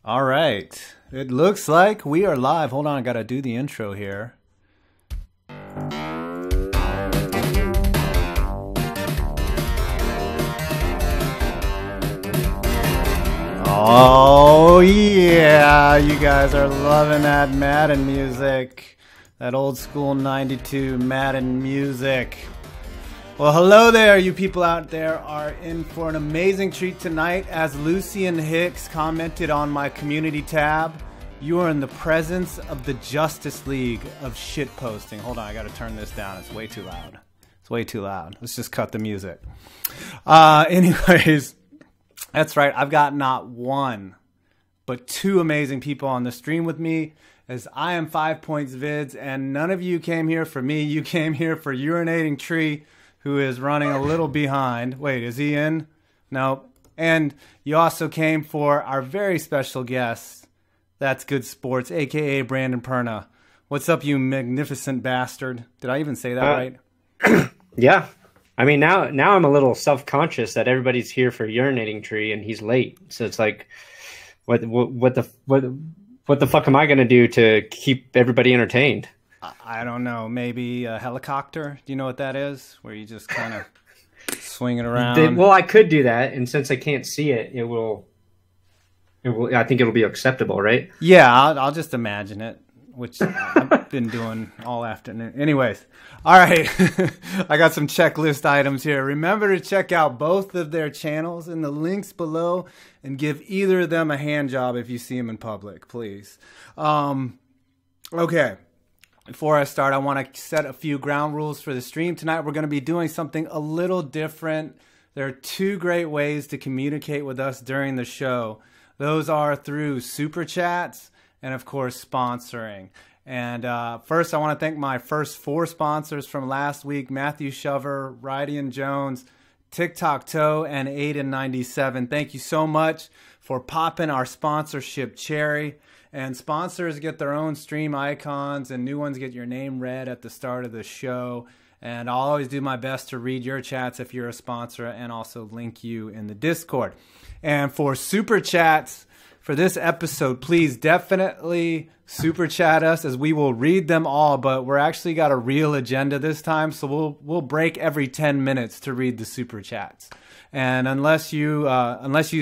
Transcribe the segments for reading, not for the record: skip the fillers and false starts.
All right. It looks like we are live. Hold on, I got to do the intro here. Oh, yeah. You guys are loving that Madden music. That old school 92 Madden music. Well, hello there, you people out there are in for an amazing treat tonight. As Lucian Hicks commented on my community tab, you are in the presence of the Justice League of shitposting. Hold on, I gotta turn this down. It's way too loud. It's way too loud. Let's just cut the music. Anyways, that's right. I've got not one, but two amazing people on the stream with me, as I am 5 Points Vids, and none of you came here for me. You came here for Urinating Tree, who is running a little behind. Wait, is he in? No. And you also came for our very special guest, Thatsgoodsports, a.k.a. Brandon Perna. What's up, you magnificent bastard? Did I even say that right? Yeah. I mean, now I'm a little self-conscious that everybody's here for Urinating Tree and he's late. So it's like, what the fuck am I going to do to keep everybody entertained? I don't know. Maybe a helicopter? Do you know what that is? Where you just kind of swing it around? Well, I could do that, and since I can't see it, it will. I think it'll be acceptable, right? Yeah, I'll just imagine it, which I've been doing all afternoon. Anyways, all right. I got some checklist items here. Remember to check out both of their channels in the links below and give either of them a hand job if you see them in public, please. Okay. Before I start, I want to set a few ground rules for the stream. Tonight, we're going to be doing something a little different. There are two great ways to communicate with us during the show. Those are through Super Chats and, of course, sponsoring. And first, I want to thank my first four sponsors from last week, Matthew Shover, Rydian Jones, TikTok Toe, and Aiden97. Thank you so much for popping our sponsorship cherry. And sponsors get their own stream icons, and new ones get your name read at the start of the show. And I'll always do my best to read your chats if you're a sponsor, and also link you in the Discord. And for Super Chats for this episode, please definitely Super Chat us, as we will read them all. But we're actually got a real agenda this time, so we'll break every 10 minutes to read the Super Chats. And unless you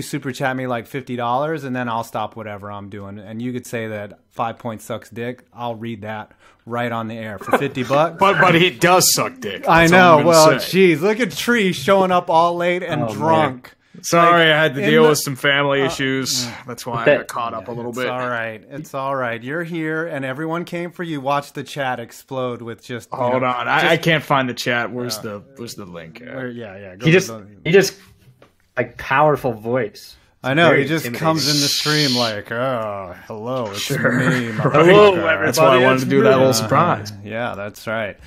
super chat me like $50, and then I'll stop whatever I'm doing, and you could say that 5 Points sucks dick, I'll read that right on the air for $50. but he does suck dick. I know. Well, geez, look at Tree showing up all late and drunk. Man. Sorry, I had to deal with some family issues. That's why I got caught up a little bit. It's all right. It's all right. You're here, and everyone came for you. Watch the chat explode with just. Hold on, I can't find the chat. Where's the link? Yeah. He just like powerful voice. I know, he just comes in the stream like, oh, hello, it's me. Hello, everybody. That's why I wanted to do that little surprise. Yeah, that's right.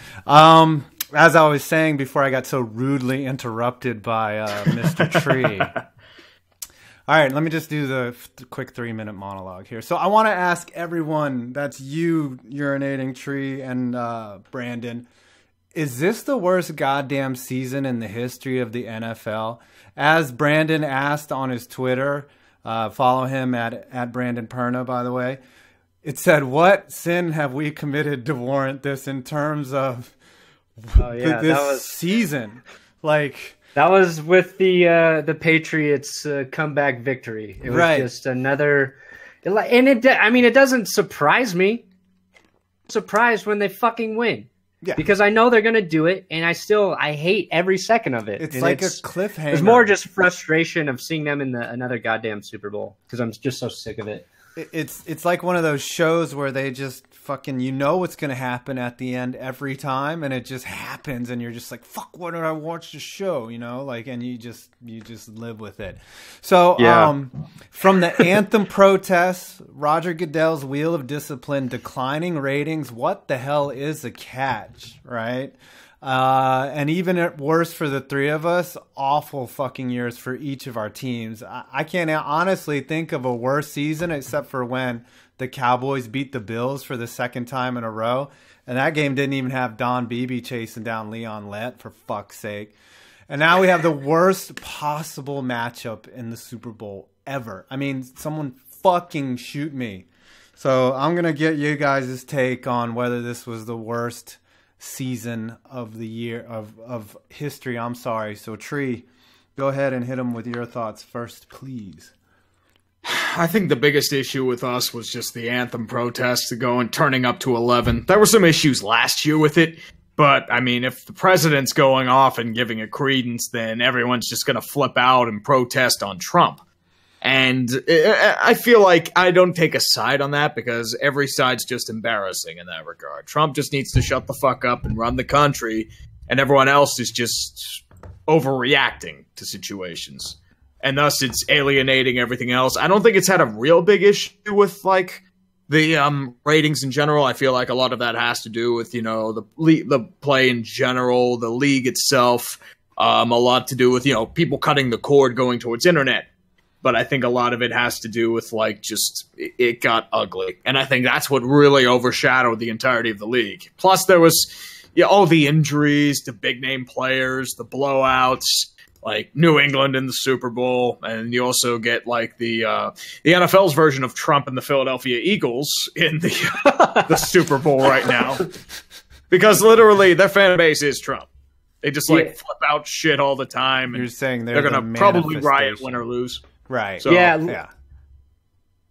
As I was saying before I got so rudely interrupted by Mr. Tree. All right, let me just do the quick 3-minute monologue here. So I want to ask everyone, that's you, Urinating Tree, and Brandon, is this the worst goddamn season in the history of the NFL? As Brandon asked on his Twitter, follow him at Brandon Perna, by the way, it said, what sin have we committed to warrant this in terms of this season? Like, that was with the Patriots comeback victory. It was just another, and it doesn't surprise me. I'm surprised when they fucking win. Yeah. Because I know they're going to do it, and I hate every second of it. It's like a cliffhanger. It's more just frustration of seeing them in another goddamn Super Bowl, because I'm just so sick of it. It's like one of those shows where they just fucking, you know what's going to happen at the end every time, and it just happens, and you're just like, fuck, why did I watch the show? You know, like, and you just live with it. So from the anthem protests, Roger Goodell's Wheel of Discipline, declining ratings, what the hell is a catch, right? And even worse for the three of us, awful fucking years for each of our teams. I can't honestly think of a worse season except for when the Cowboys beat the Bills for the second time in a row. And that game didn't even have Don Beebe chasing down Leon Lett, for fuck's sake. And now we have the worst possible matchup in the Super Bowl ever. I mean, someone fucking shoot me. So I'm going to get you guys' take on whether this was the worst season of the year, of history. I'm sorry. So, Tree, go ahead and hit them with your thoughts first, please. I think the biggest issue with us was just the anthem protests turning up to 11. There were some issues last year with it, but I mean, if the president's going off and giving it credence, then everyone's just going to flip out and protest on Trump. And I feel like I don't take a side on that because every side's just embarrassing in that regard. Trump just needs to shut the fuck up and run the country, and everyone else is just overreacting to situations. And thus it's alienating everything else. I don't think it's had a real big issue with, like, the ratings in general. I feel like a lot of that has to do with, you know, the play in general, the league itself, a lot to do with, you know, people cutting the cord going towards internet. But I think a lot of it has to do with, like, just it got ugly. And I think that's what really overshadowed the entirety of the league. Plus there was all the injuries, the big-name players, the blowouts, like New England in the Super Bowl, and you also get like the NFL's version of Trump and the Philadelphia Eagles in the Super Bowl right now, because literally their fan base is Trump. They just flip out shit all the time. And you're saying they're going to probably riot, win or lose, right? So, yeah.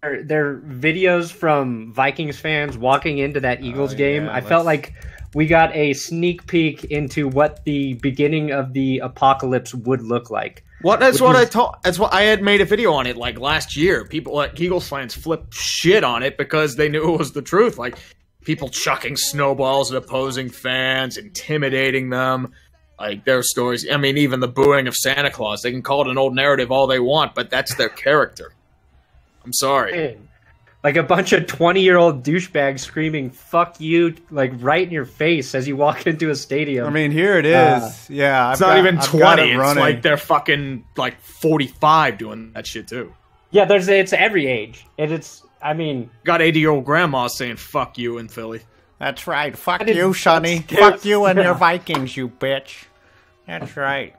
There are videos from Vikings fans walking into that Eagles game. I felt like we got a sneak peek into what the beginning of the apocalypse would look like. That's what I had made a video on it like last year. People, like Eagles fans, flipped shit on it because they knew it was the truth. Like people chucking snowballs at opposing fans, intimidating them. Like their stories. I mean, even the booing of Santa Claus. They can call it an old narrative all they want, but that's their character. I'm sorry. Man. Like a bunch of 20-year-old douchebags screaming "fuck you" like right in your face as you walk into a stadium. I mean, here it is. Yeah, it's not even 20. It's like they're fucking like 45 doing that shit too. Yeah, it's every age, and I mean, got 80-year-old grandmas saying "fuck you" in Philly. That's right. Fuck you, Sonny. Fuck you and your Vikings, you bitch. That's right.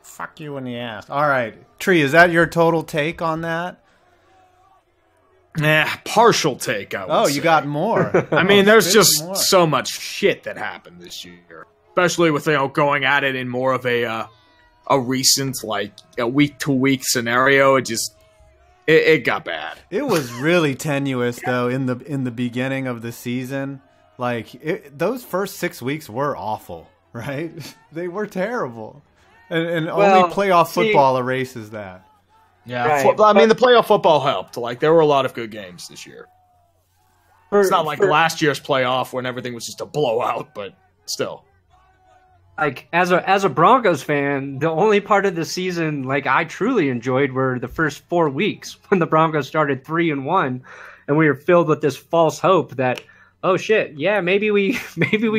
Fuck you in the ass. All right, Tree, is that your total take on that? Partial take, I would say. You got more. I mean, there's just so much shit that happened this year. Especially with, going at it in more of a recent, like, a week-to-week scenario. It got bad. It was really tenuous, though, in the beginning of the season. Like, those first 6 weeks were awful, right? They were terrible. And only playoff football erases that. Yeah, right. I mean, the playoff football helped. Like, there were a lot of good games this year. It's not like last year's playoff when everything was just a blowout, but still. Like, as a Broncos fan, the only part of the season, like, I truly enjoyed were the first 4 weeks when the Broncos started 3-1, and we were filled with this false hope that, oh shit, yeah, maybe we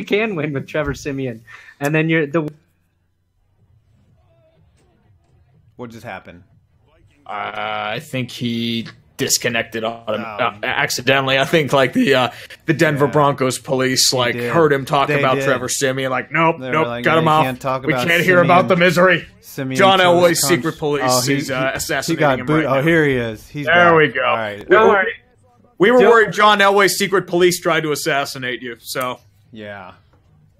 can win with Trevor Siemian, and then what just happened? I think he disconnected accidentally. I think like the Denver Broncos police heard him talk about Trevor Siemian. Like, nope, like, cut him off. We can't hear about the misery. John Elway's secret police. He's assassinating him right now. Oh, here he is. There we go. All right. Don't worry. We were worried John Elway's secret police tried to assassinate you. So yeah.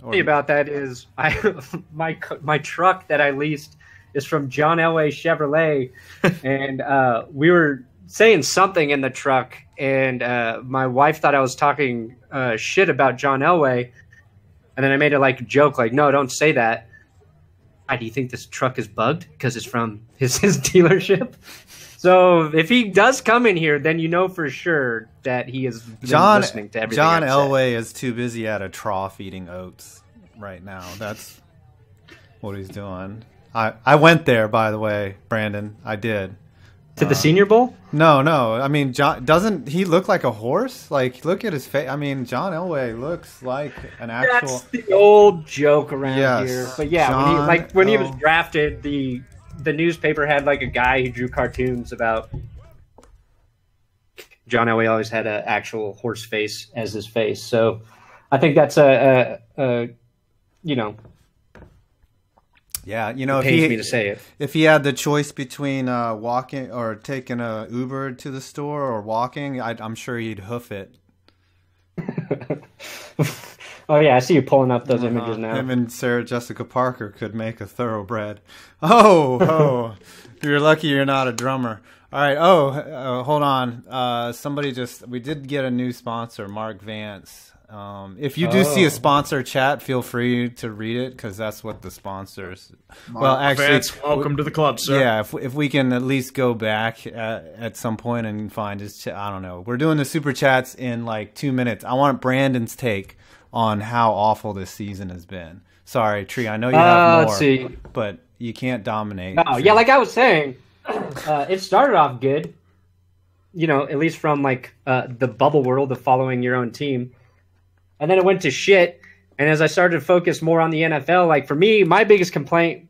About that is my truck that I leased is from John Elway Chevrolet, and we were saying something in the truck, and my wife thought I was talking shit about John Elway, and then I made a joke, no, don't say that. Why do you think this truck is bugged? Because it's from his dealership. So if he does come in here, then you know for sure that he is listening to everything. John Elway is too busy at a trough eating oats right now. That's what he's doing. I went there, by the way, Brandon. I did. To the Senior Bowl? No. I mean, doesn't he look like a horse? Like, look at his face. I mean, John Elway looks like an actual... That's the old joke around here. But yeah, when he was drafted, the newspaper had a guy who drew cartoons about... John Elway always had an actual horse face as his face. So I think that's a you know. Yeah, you know, it pains me to say it. If he had the choice between walking or taking a Uber to the store or walking, I'm sure he'd hoof it. Oh yeah, I see you pulling up those images now. Him and Sarah Jessica Parker could make a thoroughbred. Oh, you're lucky you're not a drummer. All right. Hold on. We did get a new sponsor, Mark Vance. If you do see a sponsor chat, feel free to read it because that's what the sponsors. Mark Vance, welcome to the club, sir. Yeah, if we can at least go back at some point and find his, I don't know. We're doing the super chats in like 2 minutes. I want Brandon's take on how awful this season has been. Sorry, Tree. I know you have more, let's see. But you can't dominate. No, yeah, like I was saying, it started off good. You know, at least from like the bubble world of following your own team. And then it went to shit. And as I started to focus more on the NFL, like for me, my biggest complaint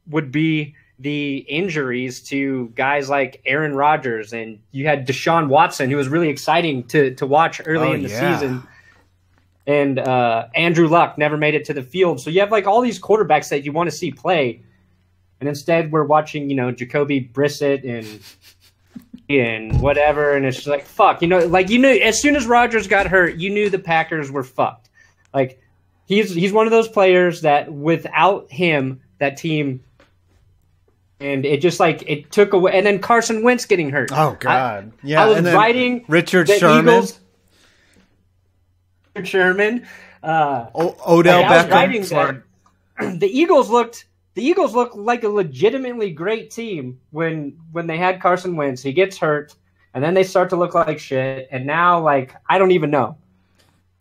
would be the injuries to guys like Aaron Rodgers. And you had Deshaun Watson, who was really exciting to watch early in the season. And Andrew Luck never made it to the field. So you have like all these quarterbacks that you want to see play. And instead we're watching, you know, Jacoby Brissett and whatever, and it's just like fuck, you know, like you knew as soon as Rodgers got hurt, you knew the Packers were fucked. Like he's one of those players that without him, that team, and it just like it took away. And then Carson Wentz getting hurt. Oh God, I was writing Richard Sherman, Odell Beckham. The Eagles looked like a legitimately great team when they had Carson Wentz. He gets hurt, and then they start to look like shit. And now, like, I don't even know.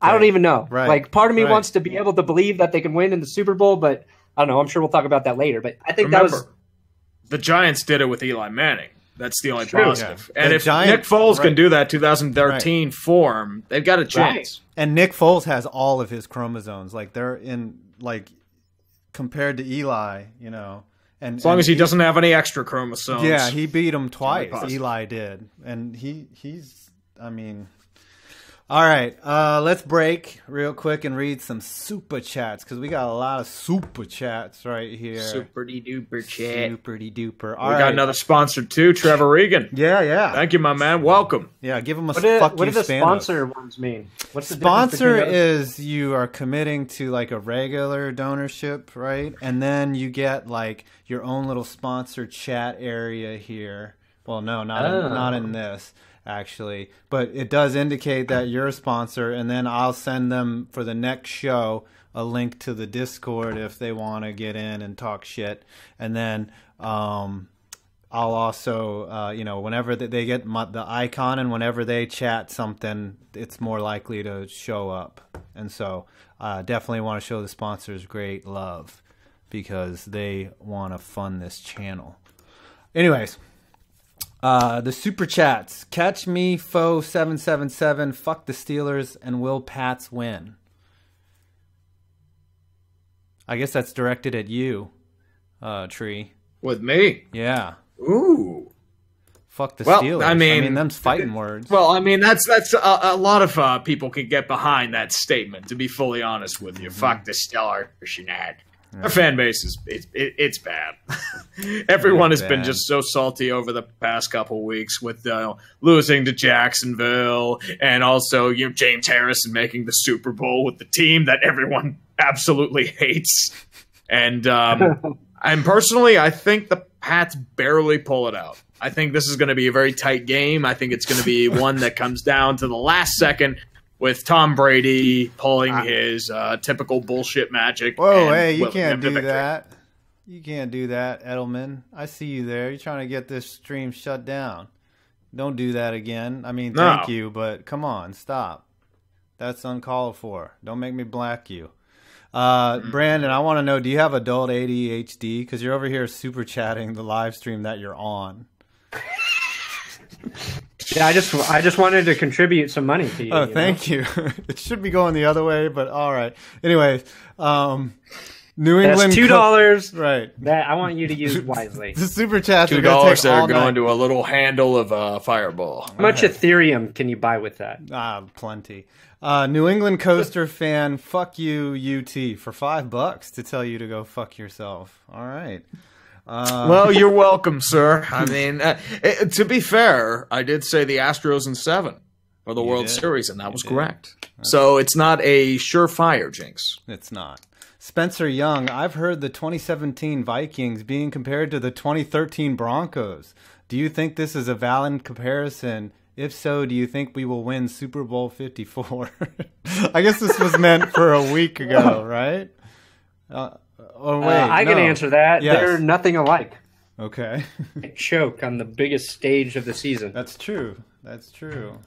Right. Like, part of me wants to be able to believe that they can win in the Super Bowl, but I don't know. I'm sure we'll talk about that later. But I think the Giants did it with Eli Manning. That's the only positive. Yeah. And if Nick Foles can do that 2013 form, they've got a chance. Right. And Nick Foles has all of his chromosomes. Like, they're in, like, compared to Eli, you know. And as long as he doesn't have any extra chromosomes. Yeah, he beat him twice. Eli did. And he's, I mean... All right, let's break real quick and read some super chats because we got a lot of super chats right here. Super-de-duper chat. Super-de-duper. We got another sponsor too, Trevor Regan. Yeah. Thank you, my man. Welcome. Yeah, give him a fuck you. What do the sponsor ones mean? What's the sponsor is you are committing to like a regular donorship, right? And then you get like your own little sponsor chat area here. Well, no, not in this. Actually, but it does indicate that you're a sponsor, and then I'll send them for the next show a link to the Discord if they want to get in and talk shit. And then I'll also, you know, whenever they get the icon and whenever they chat something, it's more likely to show up. And so definitely want to show the sponsors great love because they want to fund this channel. Anyways. The super chats. Catch me foe 777. Fuck the Steelers and will Pats win? I guess that's directed at you, Tree. With me? Yeah. Ooh. Fuck the Steelers. I mean, them's fighting words. Well, I mean, that's a lot of people can get behind that statement. To be fully honest with you, fuck the Steelers, Shenad. Our fan base is it's bad. Everyone has been just so salty over the past couple weeks with losing to Jacksonville, and also James Harrison making the Super Bowl with the team that everyone absolutely hates. And personally, I think the Pats barely pull it out. I think this is going to be a very tight game. I think it's going to be one that comes down to the last second. With Tom Brady pulling his typical bullshit magic. Whoa, hey, you can't do that. You can't do that, Edelman. I see you there. You're trying to get this stream shut down. Don't do that again. I mean, thank you, but come on, stop. That's uncalled for. Don't make me black you. Brandon, I want to know, do you have adult ADHD? Because you're over here super chatting the live stream that you're on. Yeah, I just wanted to contribute some money to you. Oh, thank you. It should be going the other way, but all right. Anyways, New England. That's $2. Right. That I want you to use wisely. The super chats $2 that are going to a little handle of Fireball. How much Ethereum can you buy with that? Plenty. New England Coaster fan, fuck you, UT, for $5 to tell you to go fuck yourself. All right. Well, you're welcome, sir. I mean, to be fair, I did say the Astros in 7 for the World Series, and that was correct. So it's not a surefire jinx. It's not. Spencer Young, I've heard the 2017 Vikings being compared to the 2013 Broncos. Do you think this is a valid comparison? If so, do you think we will win Super Bowl 54? I guess this was meant for a week ago, right? I can answer that. Yes. They're nothing alike. Okay. Choke on the biggest stage of the season. That's true. That's true.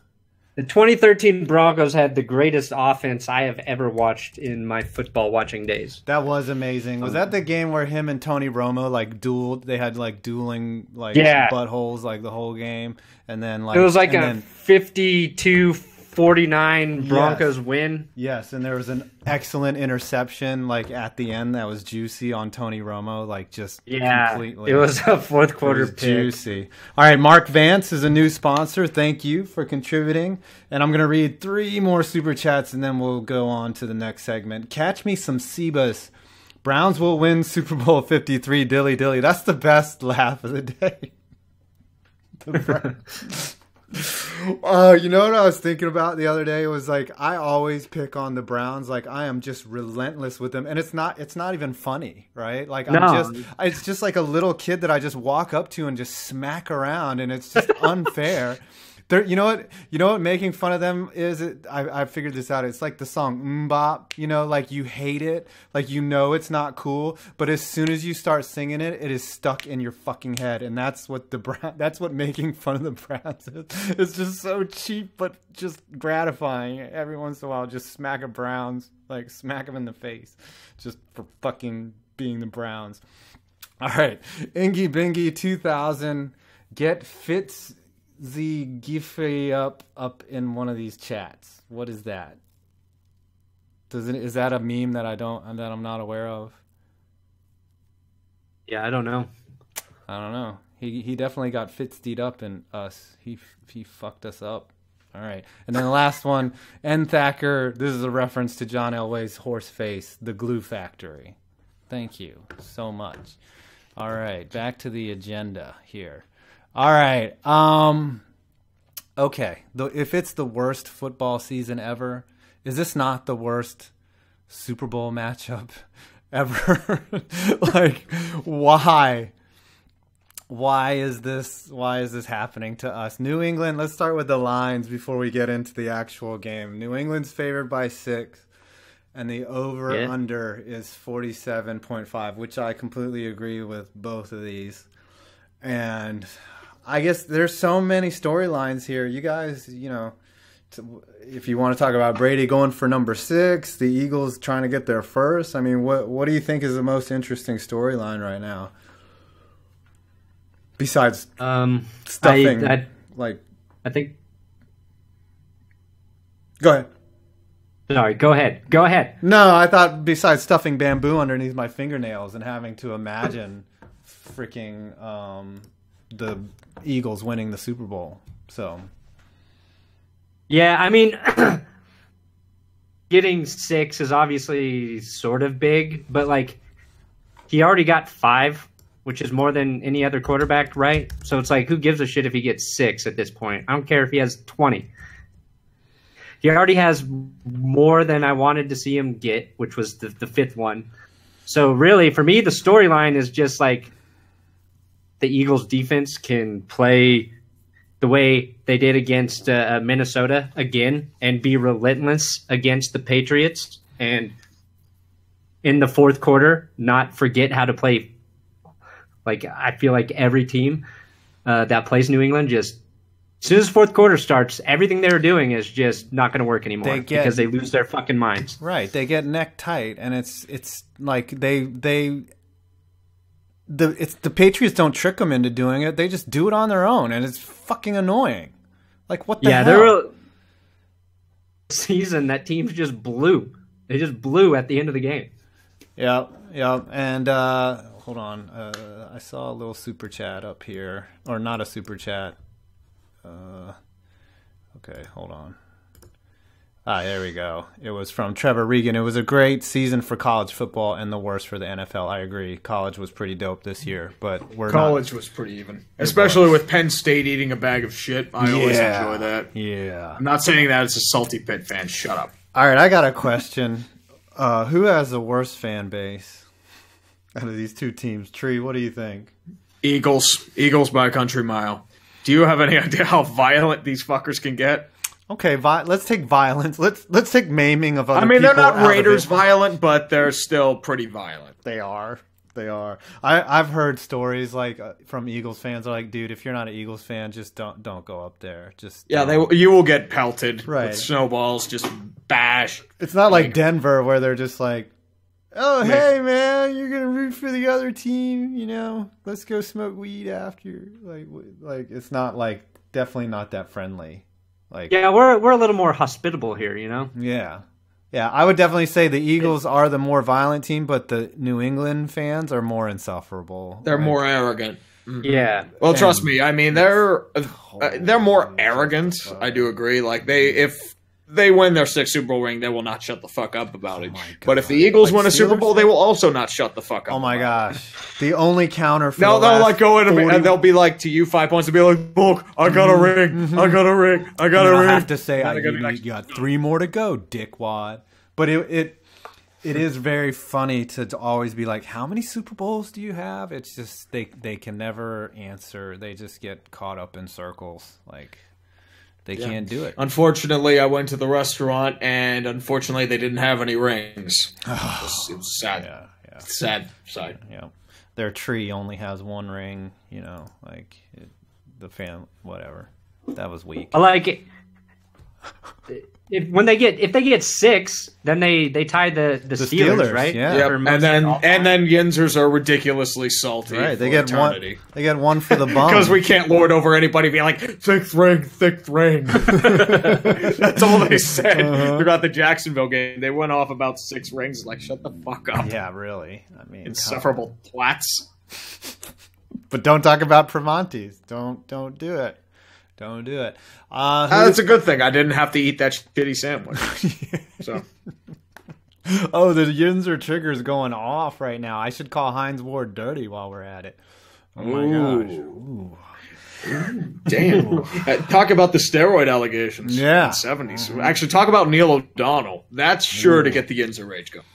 The 2013 Broncos had the greatest offense I have ever watched in my football watching days. That was amazing. Was that the game where him and Tony Romo dueled? They had dueling buttholes the whole game, and then it was a 52-49 Broncos win. Yes, and there was an excellent interception at the end that was juicy on Tony Romo, completely. It was a fourth quarter pick. Juicy. All right, Mark Vance is a new sponsor. Thank you for contributing. And I'm going to read 3 more super chats, and then we'll go on to the next segment. Catch me some Sebas. Browns will win Super Bowl 53, dilly dilly. That's the best laugh of the day. You know what I was thinking about the other day? It was I always pick on the Browns. I am just relentless with them, and it's not even funny, right? It's just like a little kid that I just walk up to and just smack around, and it's just unfair. You know what making fun of them is? I figured this out. It's like the song Mbop. You hate it, it's not cool, but as soon as you start singing it, it is stuck in your fucking head, and that's what that's what making fun of the Browns is. It's just so cheap, but just gratifying. Every once in a while, just smack a Browns, smack them in the face, just for fucking being the Browns. All right, Ingy Bingy 2000, get Fitz the Giffey up in one of these chats. What is that? Is that a meme that I'm not aware of? Yeah, I don't know. He definitely got Fitz-D'd up in us. He fucked us up. All right. And then the last one, N. Thacker. This is a reference to John Elway's horse face, The Glue Factory. Thank you so much. All right, back to the agenda here. All right. Okay. If it's the worst football season ever, is this not the worst Super Bowl matchup ever? Why? Why is this happening to us? New England, let's start with the lines before we get into the actual game. New England's favored by 6, and the over-under is 47.5, which I completely agree with both of these. And I guess there's so many storylines here. You guys, if you want to talk about Brady going for number 6, the Eagles trying to get there first. I mean, what do you think is the most interesting storyline right now? Besides stuffing, I think. Go ahead. Sorry, go ahead. No, I thought besides stuffing bamboo underneath my fingernails and having to imagine freaking the Eagles winning the Super Bowl. So, yeah, I mean, getting 6 is obviously sort of big, but he already got 5, which is more than any other quarterback, right? So it's who gives a shit if he gets 6 at this point? I don't care if he has 20. He already has more than I wanted to see him get, which was the 5th one. So really, for me, the storyline is just the Eagles defense can play the way they did against Minnesota again and be relentless against the Patriots, and in the fourth quarter not forget how to play. I feel like every team that plays New England, just as soon as the fourth quarter starts, everything they were doing is just not going to work anymore because they lose their fucking minds. Right, they get neck tight, and it's the Patriots don't trick them into doing it. They just do it on their own, and it's fucking annoying. What the hell? There were season that teams just blew. They just blew at the end of the game. Yeah. And hold on. I saw a little super chat up here. Or not a super chat. Okay, hold on. There we go. It was from Trevor Regan. It was a great season for college football and the worst for the NFL. I agree. College was pretty dope this year, but college was pretty even, especially with Penn State eating a bag of shit. I always enjoy that. Yeah. I'm not saying that as a salty Pitt fan. Shut up. All right, I got a question. Who has the worst fan base out of these two teams? Tree, what do you think? Eagles. Eagles by a country mile. Do you have any idea how violent these fuckers can get? Okay, let's take violence. Let's take maiming of other people. I mean, they're not Raiders violent, but they're still pretty violent. They are. They are. I've heard stories like from Eagles fans are like, dude, if you're not an Eagles fan, just don't go up there. Just you will get pelted with snowballs, just bashed. It's not like Denver where they're just like, oh, hey, man, you're going to root for the other team, you know, let's go smoke weed after. Like it's not definitely not that friendly. We're a little more hospitable here, you know? Yeah. Yeah, I would definitely say the Eagles are the more violent team, but the New England fans are more insufferable. They're more arrogant. Mm-hmm. Yeah. Well, trust me. I mean, they're more arrogant. I do agree. If they win their 6th Super Bowl ring, they will not shut the fuck up about it. But if the Eagles win a Super Bowl, they will also not shut the fuck up. Oh my gosh! The only counter for they'll go in and they'll be like to you 5 points and be like, "Look, I got a ring, I got a ring, I got a ring." I have to say, you got 3 more to go, dickwad. But it is very funny to always be like, "How many Super Bowls do you have?" It's just they can never answer. They just get caught up in circles They can't do it. Unfortunately, I went to the restaurant, and unfortunately, they didn't have any rings. It was sad. Yeah. Sad. Yeah. Their tree only has 1 ring, you know, the fan, whatever. That was weak. I like it. If they get 6, then they tie the Steelers, right? Yeah. Yep. And then Yinzers are ridiculously salty. Right. They get eternity. They get 1 for the bum. Because we can't lord over anybody being like, 6th ring. That's all they said throughout the Jacksonville game. They went off about 6 rings. Like, shut the fuck up. Yeah, really. I mean, insufferable twats. But don't talk about Primantes. Don't do it. Don't do it. That's a good thing. I didn't have to eat that shitty sandwich. So. Oh, the Yinzer trigger's going off right now. I should call Heinz Ward dirty while we're at it. Oh my gosh. Ooh. Damn. Talk about the steroid allegations in the 70s. Actually, talk about Neil O'Donnell. That's sure to get the Yinzer rage going.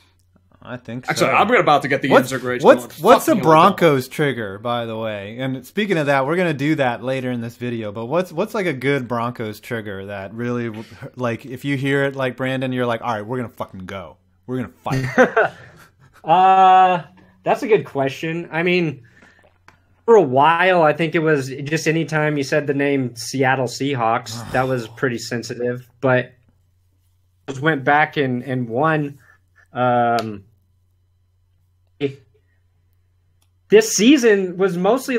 I think so. Actually, I'm about to get the Yinzer rage going. What's the Broncos trigger, by the way? And speaking of that, we're going to do that later in this video. But what's like a good Broncos trigger that really, like, if you hear it like Brandon, you're like, all right, we're going to fucking go. We're going to fight. That's a good question. I mean, for a while, I think it was just anytime you said the name Seattle Seahawks, that was pretty sensitive. But just went back and won. This season was mostly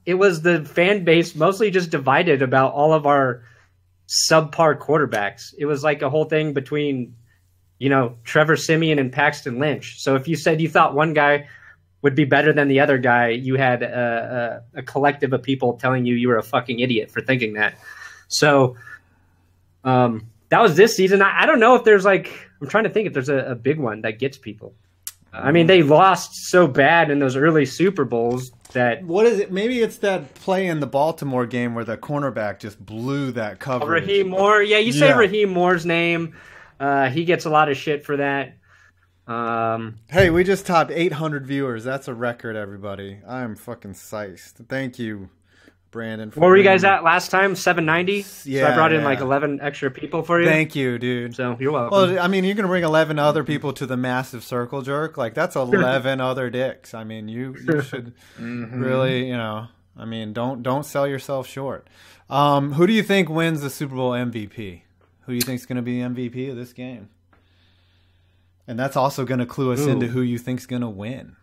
it was the fan base mostly just divided about all of our subpar quarterbacks. It was like a whole thing between, you know, Trevor Siemian and Paxton Lynch. So if you said you thought one guy would be better than the other guy, you had a collective of people telling you were a fucking idiot for thinking that. So that was this season. I don't know if there's I'm trying to think if there's a big one that gets people. I mean, they lost so bad in those early Super Bowls that... What is it? Maybe it's that play in the Baltimore game where the cornerback just blew that coverage. Raheem Moore. Yeah, you say Raheem Moore's name. He gets a lot of shit for that. Hey, we just topped 800 viewers. That's a record, everybody. I'm fucking psyched. Thank you, Brandon. What were you guys at last time? 790? Yeah. So I brought in 11 extra people for you. Thank you, dude. So you're welcome. Well, I mean, you're going to bring 11 other people to the massive circle jerk. That's 11 other dicks. I mean, you should really, you know, I mean, don't sell yourself short. Who do you think wins the Super Bowl MVP? Who do you think is going to be MVP of this game? And that's also going to clue us into who you think's going to win.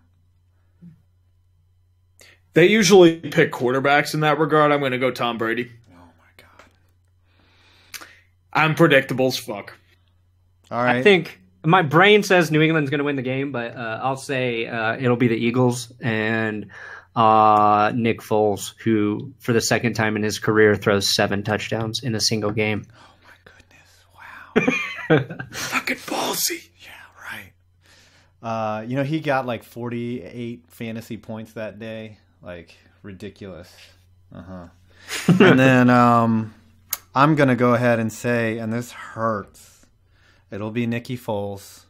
They usually pick quarterbacks in that regard. I'm going to go Tom Brady. Oh, my God. I'm predictable as fuck. All right. I think my brain says New England's going to win the game, but I'll say it'll be the Eagles and Nick Foles, who, for the second time in his career, throws 7 touchdowns in a single game. Oh, my goodness. Wow. Fucking ballsy. Yeah, right. He got like 48 fantasy points that day. Like, ridiculous. And then I'm going to go ahead and say, and this hurts, it'll be Nicky Foles,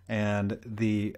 and the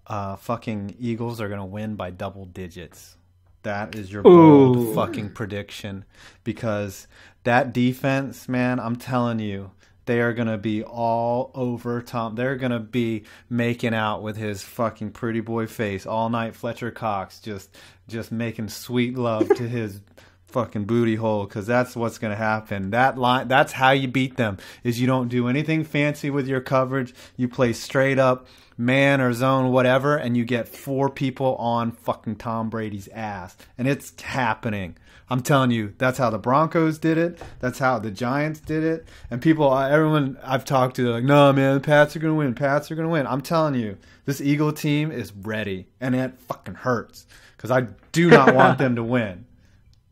fucking Eagles are going to win by double digits. That is your bold fucking prediction, because that defense, man, I'm telling you, they are going to be all over Tom. They're going to be making out with his fucking pretty boy face all night. Fletcher Cox just making sweet love to his fucking booty hole, because that's what's going to happen. That's how you beat them, is you don't do anything fancy with your coverage. You play straight up man or zone, whatever, and you get 4 people on fucking Tom Brady's ass. And it's happening. I'm telling you, that's how the Broncos did it. That's how the Giants did it. And everyone I've talked to, they're like, no, man, the Pats are going to win. Pats are going to win. I'm telling you, this Eagle team is ready. And it fucking hurts, because I do not want them to win.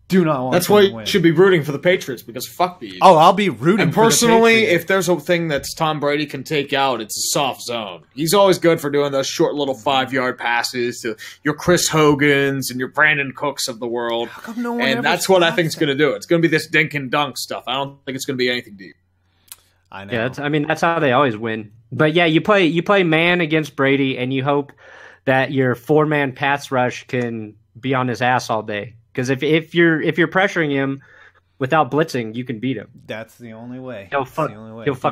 That's why you should be rooting for the Patriots, because fuck the Eagles. Oh, I'll be rooting for the Patriots. And personally, if there's a thing that's Tom Brady can take out, it's a soft zone. He's always good for doing those short little 5-yard passes to your Chris Hogans and your Brandon Cooks of the world. How come no one ever that's what I think it's going to do. It's going to be this dink and dunk stuff. I don't think it's going to be anything deep. I know. Yeah, that's how they always win. But yeah, you play man against Brady, and you hope that your 4-man pass rush can be on his ass all day. Because if you're pressuring him without blitzing, you can beat him. That's the only way. He'll fuck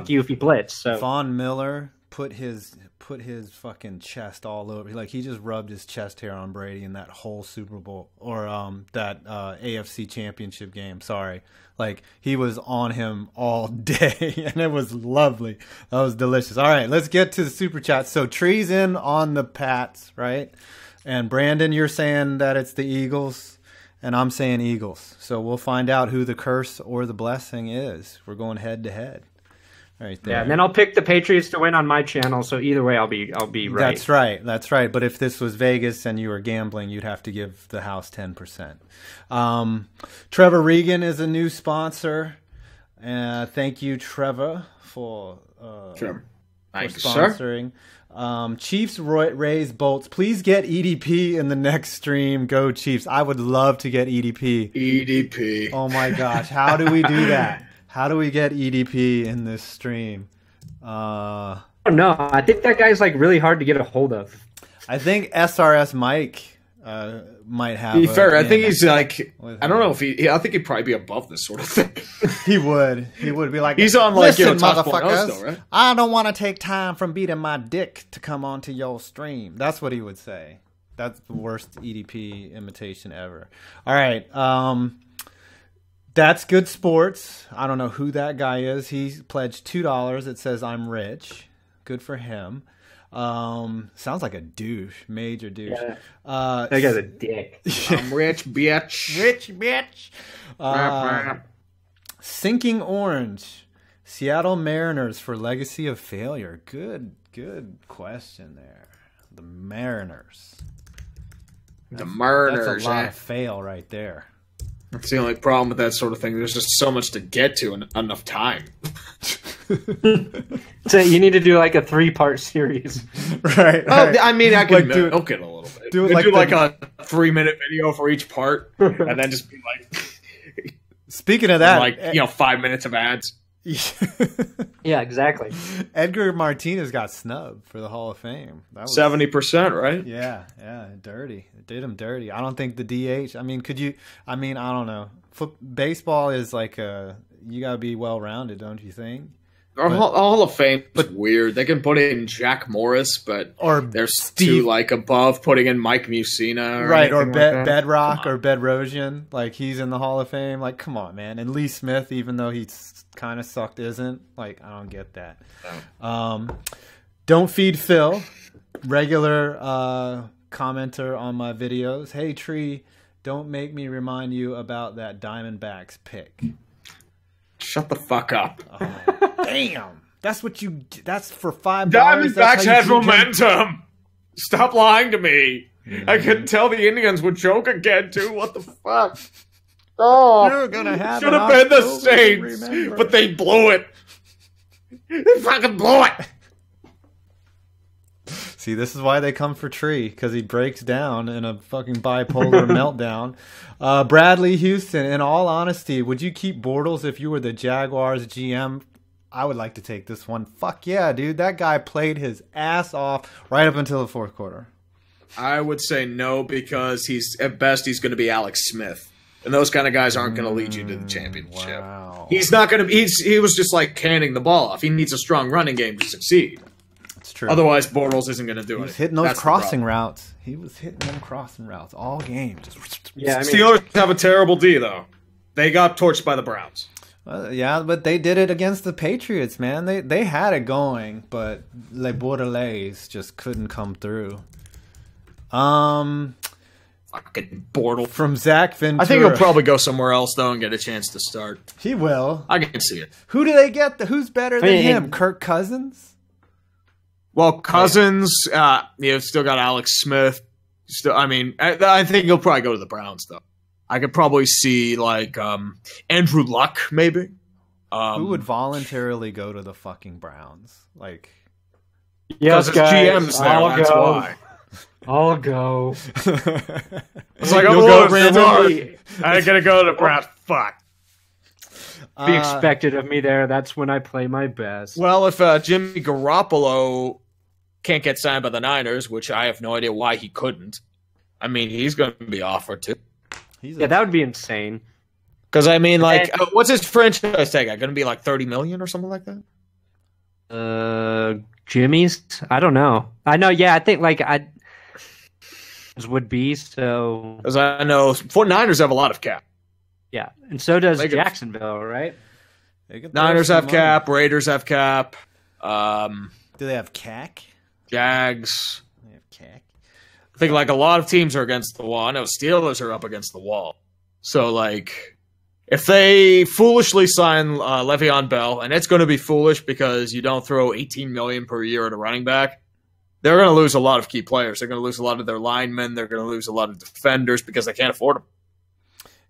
you if you blitz. So Von Miller put his fucking chest all over. Like, he just rubbed his chest hair on Brady in that whole Super Bowl, or that AFC Championship game. Sorry, like, he was on him all day, and it was lovely. That was delicious. All right, let's get to the super chat. So Tree's in on the Pats, right? And Brandon, you're saying that it's the Eagles. And I'm saying Eagles. So we'll find out who the curse or the blessing is. We're going head to head. Right there. Yeah, and then I'll pick the Patriots to win on my channel. So either way, I'll be right. That's right. But if this was Vegas and you were gambling, you'd have to give the house 10%. Trevor Regan is a new sponsor. Thank you, Trevor, for sponsoring. Sir. Chiefs, Rays, Bolts. Please get EDP in the next stream. Go Chiefs. I would love to get EDP. EDP. Oh my gosh. How do we do that? How do we get EDP in this stream? I don't know. I think that guy's like really hard to get a hold of. I think SRS Mike might have. Be fair, I think he's like, I don't know if I think he'd probably be above this sort of thing. He would be like, he's on like, listen, motherfuckers, though, right? I don't want to take time from beating my dick to come onto your stream. That's what he would say. That's the worst EDP imitation ever. All right, That's Good Sports. I don't know who that guy is. He pledged $2. It says I'm rich. Good for him. Sounds like a douche, major douche. Yeah. That guy's a dick. I'm rich, bitch. Rich, bitch. Sinking Orange. Seattle Mariners for legacy of failure. Good question there. The Mariners. The Mariners. That's a lot of fail right there. That's the only problem with that sort of thing. There's just so much to get to and enough time. So you need to do like a 3-part series. Right. Oh, I mean, I can milk it a little bit. Do like a 3-minute video for each part, and then just be like. Speaking of that, like 5 minutes of ads. Yeah, exactly. Edgar Martinez got snubbed for the Hall of Fame. That was 70%, right? Yeah, dirty. It did him dirty. I don't think the DH. I mean, I don't know. Baseball is like you gotta be well rounded, don't you think? Hall of Fame is weird. They can put in Jack Morris, but they're too above putting in Mike Mussina, or Bedrock or Bedrosian. Like, he's in the Hall of Fame. Like, come on, man. And Lee Smith, even though he's kind of sucked, isn't. Like, I don't get that. No. Don't Feed Phil, regular commenter on my videos. Hey, Tree, don't make me remind you about that Diamondbacks pick. Shut the fuck up. Oh, damn. That's for $5. Diamondbacks had momentum. Stop lying to me. Mm-hmm. I couldn't tell the Indians would choke again, too. What the fuck? Oh, you're gonna have should have been the Saints, but they blew it. They fucking blew it. See, this is why they come for Tree, because he breaks down in a fucking bipolar meltdown. Bradley Houston, in all honesty, would you keep Bortles if you were the Jaguars GM? I would like to take this one. Fuck yeah, dude. That guy played his ass off right up until the fourth quarter. I would say no, because at best he's going to be Alex Smith. And those kind of guys aren't going to lead you to the championship. Wow. He's not going to. He was just like handing the ball off. He needs a strong running game to succeed. It's true. Otherwise, Bortles isn't going to do it. He was hitting those crossing routes. He was hitting them crossing routes all game. Yeah, Steelers have a terrible D, though. They got torched by the Browns. Yeah, but they did it against the Patriots, man. They had it going, but Les Bordelais just couldn't come through. Fucking Bortles. From Zach Ventura. I think he'll probably go somewhere else, though, and get a chance to start. He will. I can see it. Who do they get? Who's better than him? Kirk Cousins? Well, Cousins, you've still got Alex Smith. I think he'll probably go to the Browns, though. I could probably see, like, Andrew Luck, maybe. Who would voluntarily go to the fucking Browns? Like, yes, guys, GM's there, that's why. I'll go. It's like, I'm going to I gotta go to the Browns. Fuck. Be expected of me there. That's when I play my best. Well, if Jimmy Garoppolo can't get signed by the Niners, which I have no idea why he couldn't, I mean, he's going to be offered to. That would be insane. Because, I mean, like, what's his franchise tag? Going to be like $30 million or something like that? Jimmy's? I don't know. I know, yeah, I think, like, would be, so... Because I know 49ers have a lot of cap. Yeah, and so does Jacksonville, right? Niners have cap, Raiders have cap. Do they have CAC? Jags. They have CAC. I think, like, a lot of teams are against the wall. I know Steelers are up against the wall. So, like, if they foolishly sign Le'Veon Bell, and it's going to be foolish because you don't throw $18 million per year at a running back, they're going to lose a lot of key players. They're going to lose a lot of their linemen. They're going to lose a lot of defenders because they can't afford them.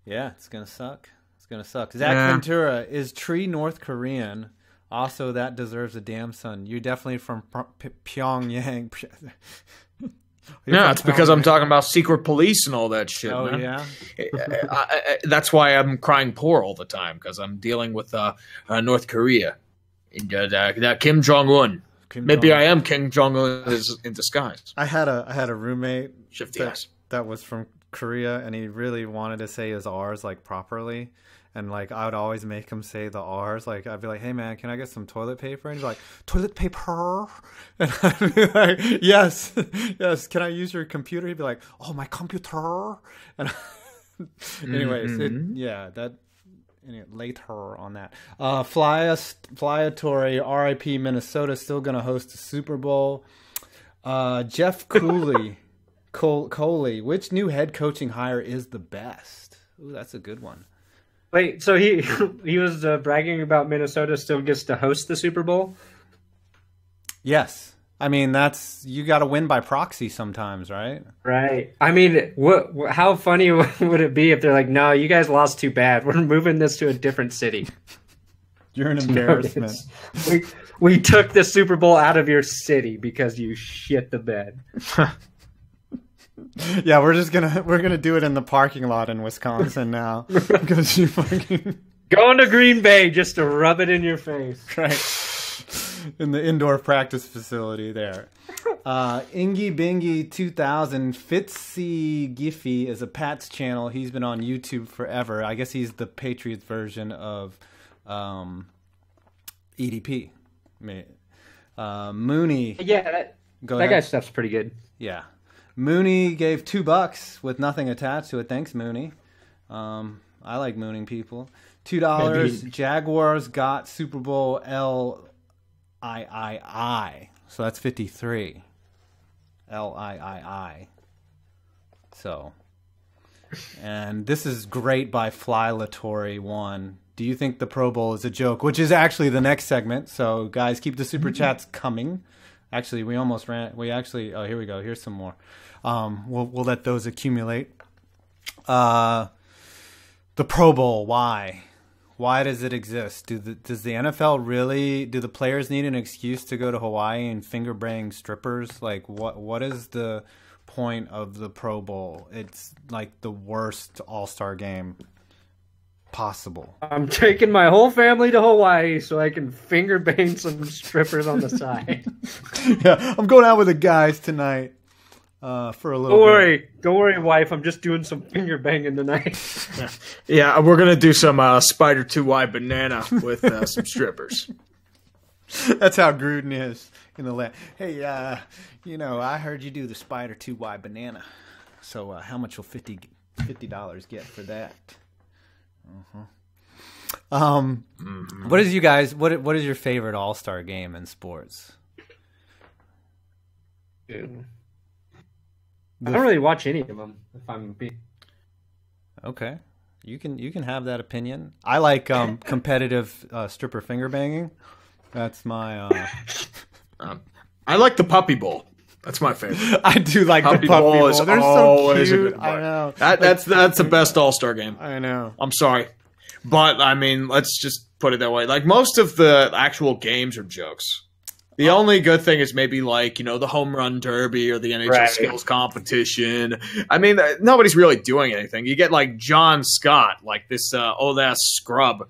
Yeah, it's going to suck. It's going to suck. Zach Ventura, is Tree North Korean? Also, that deserves a damn son. You're definitely from Pyongyang. Yeah, it's because I'm talking about secret police and all that shit. Oh, man. yeah? That's why I'm crying poor all the time, because I'm dealing with North Korea. And, Kim Jong-un. Maybe I am Kim Jong-un in disguise. I had a roommate that was from Korea, and he really wanted to say his R's like properly, and like I would always make him say the R's. Like I'd be like, "Hey man, can I get some toilet paper?" And he'd be like, "Toilet paper," and I'd be like, "Yes, yes." Can I use your computer? He'd be like, "Oh, my computer." And anyways, later on that. Flyatory, RIP Minnesota, still gonna host a Super Bowl. Jeff Cooley. Coley, which new head coaching hire is the best? Ooh, that's a good one. Wait, so he was bragging about Minnesota still gets to host the Super Bowl? Yes. I mean, you got to win by proxy sometimes, right? Right. I mean, how funny would it be if they're like, no, you guys lost too bad. We're moving this to a different city. You're an embarrassment. We took the Super Bowl out of your city because you shit the bed. Yeah, we're gonna do it in the parking lot in Wisconsin now. Because you fucking going to Green Bay just to rub it in your face. Right. In the indoor practice facility there. Ingy Bingy 2000 Fitzy Giffy is a Pat's channel. He's been on YouTube forever. I guess he's the Patriots version of EDP. Mooney. Yeah, that guy's stuff's pretty good. Yeah. Mooney gave $2 with nothing attached to it. Thanks, Mooney. I like mooning people. $2. Jaguars got Super Bowl LIII. So that's 53. LIII. So. And this is great by Flylatory 1. Do you think the Pro Bowl is a joke? Which is actually the next segment. So, guys, keep the super chats coming. Actually, we almost ran. Oh, here we go. Here's some more. We'll let those accumulate. The Pro Bowl. Why? Why does it exist? Does the NFL really? Do the players need an excuse to go to Hawaii and finger bang strippers? Like, what is the point of the Pro Bowl? It's like the worst All-Star game possible. I'm taking my whole family to Hawaii so I can finger bang some strippers on the side. Yeah, I'm going out with the guys tonight for a little bit. Don't worry, wife. I'm just doing some finger banging tonight. Yeah, we're gonna do some Spider 2Y banana with some strippers. That's how Gruden is in the land. Hey, I heard you do the Spider 2Y banana. So how much will $50 get for that? What is you guys? What is your favorite All-Star game in sports? I don't really watch any of them. If I'm being okay, you can have that opinion. I like competitive stripper finger banging. That's my. I like the Puppy Bowl. That's my favorite. I do like Puppy the Puppy Bowl. Bowl. They're so cute. A good I know. That's the best All-Star game. I know. I'm sorry, but I mean, let's just put it that way. Like most of the actual games are jokes. The only good thing is maybe like, the home run derby or the NHL skills competition. I mean, nobody's really doing anything. You get like John Scott, like this old ass scrub.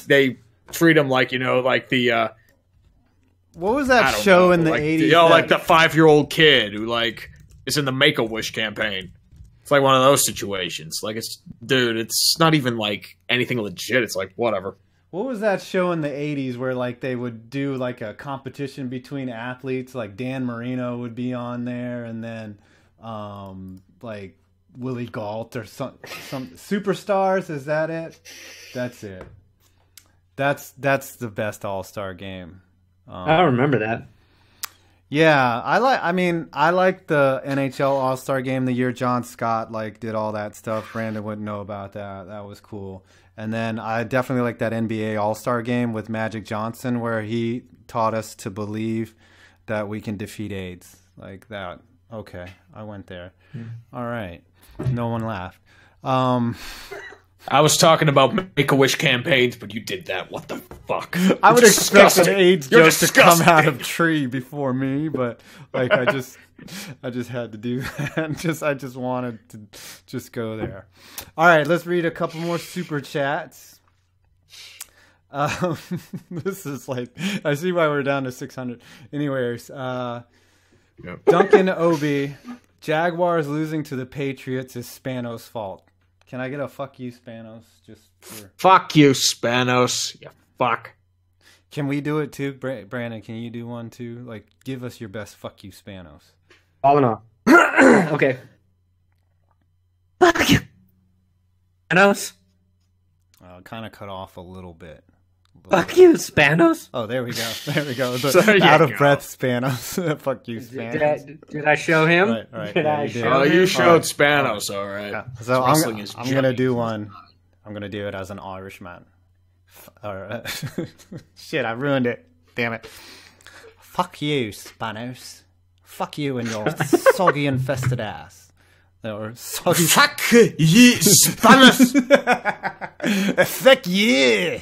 They treat him like, like the what was that show in the 80s? Like the 5-year-old kid who like is in the Make-A-Wish campaign. It's like one of those situations. Like it's not even like anything legit. It's like whatever. What was that show in the 80s where like they would do like a competition between athletes? Like Dan Marino would be on there, and then like Willie Gault or some Superstars. Is that it? That's it. That's the best All-Star game. I don't remember that. Yeah, I like the NHL All-Star game the year John Scott like did all that stuff. Brandon wouldn't know about that. That was cool. And then I definitely like that NBA All-Star game with Magic Johnson where he taught us to believe that we can defeat AIDS. Like that. Okay, I went there. All right. No one laughed. I was talking about Make-A-Wish campaigns, but you did that. What the fuck? I would expect an AIDS joke to come out of Tree before me, but like I just had to do that. I just wanted to just go there. All right, let's read a couple more super chats. This is like, I see why we're down to 600. Anyways, Duncan Obi, Jaguars losing to the Patriots is Spanos' fault. Can I get a fuck you, Spanos? Fuck you, Spanos. You fuck. Can we do it too, Brandon? Can you do one too? Like, give us your best fuck you, Spanos. All in all. Okay. Fuck you, Spanos. Kind of cut off a little bit. Fuck you, Spanos. Oh, there we go. There we go. The out of breath Spanos. Fuck you, Spanos. Did I show him? Right. Did I show him? You showed Spanos, all right. Yeah. So I'm going to do one. I'm going to do it as an Irishman. Shit, I ruined it. Damn it. Fuck you, Spanos. Fuck you and your soggy infested ass. Or soggy. Fuck you, Spanos. Fuck you.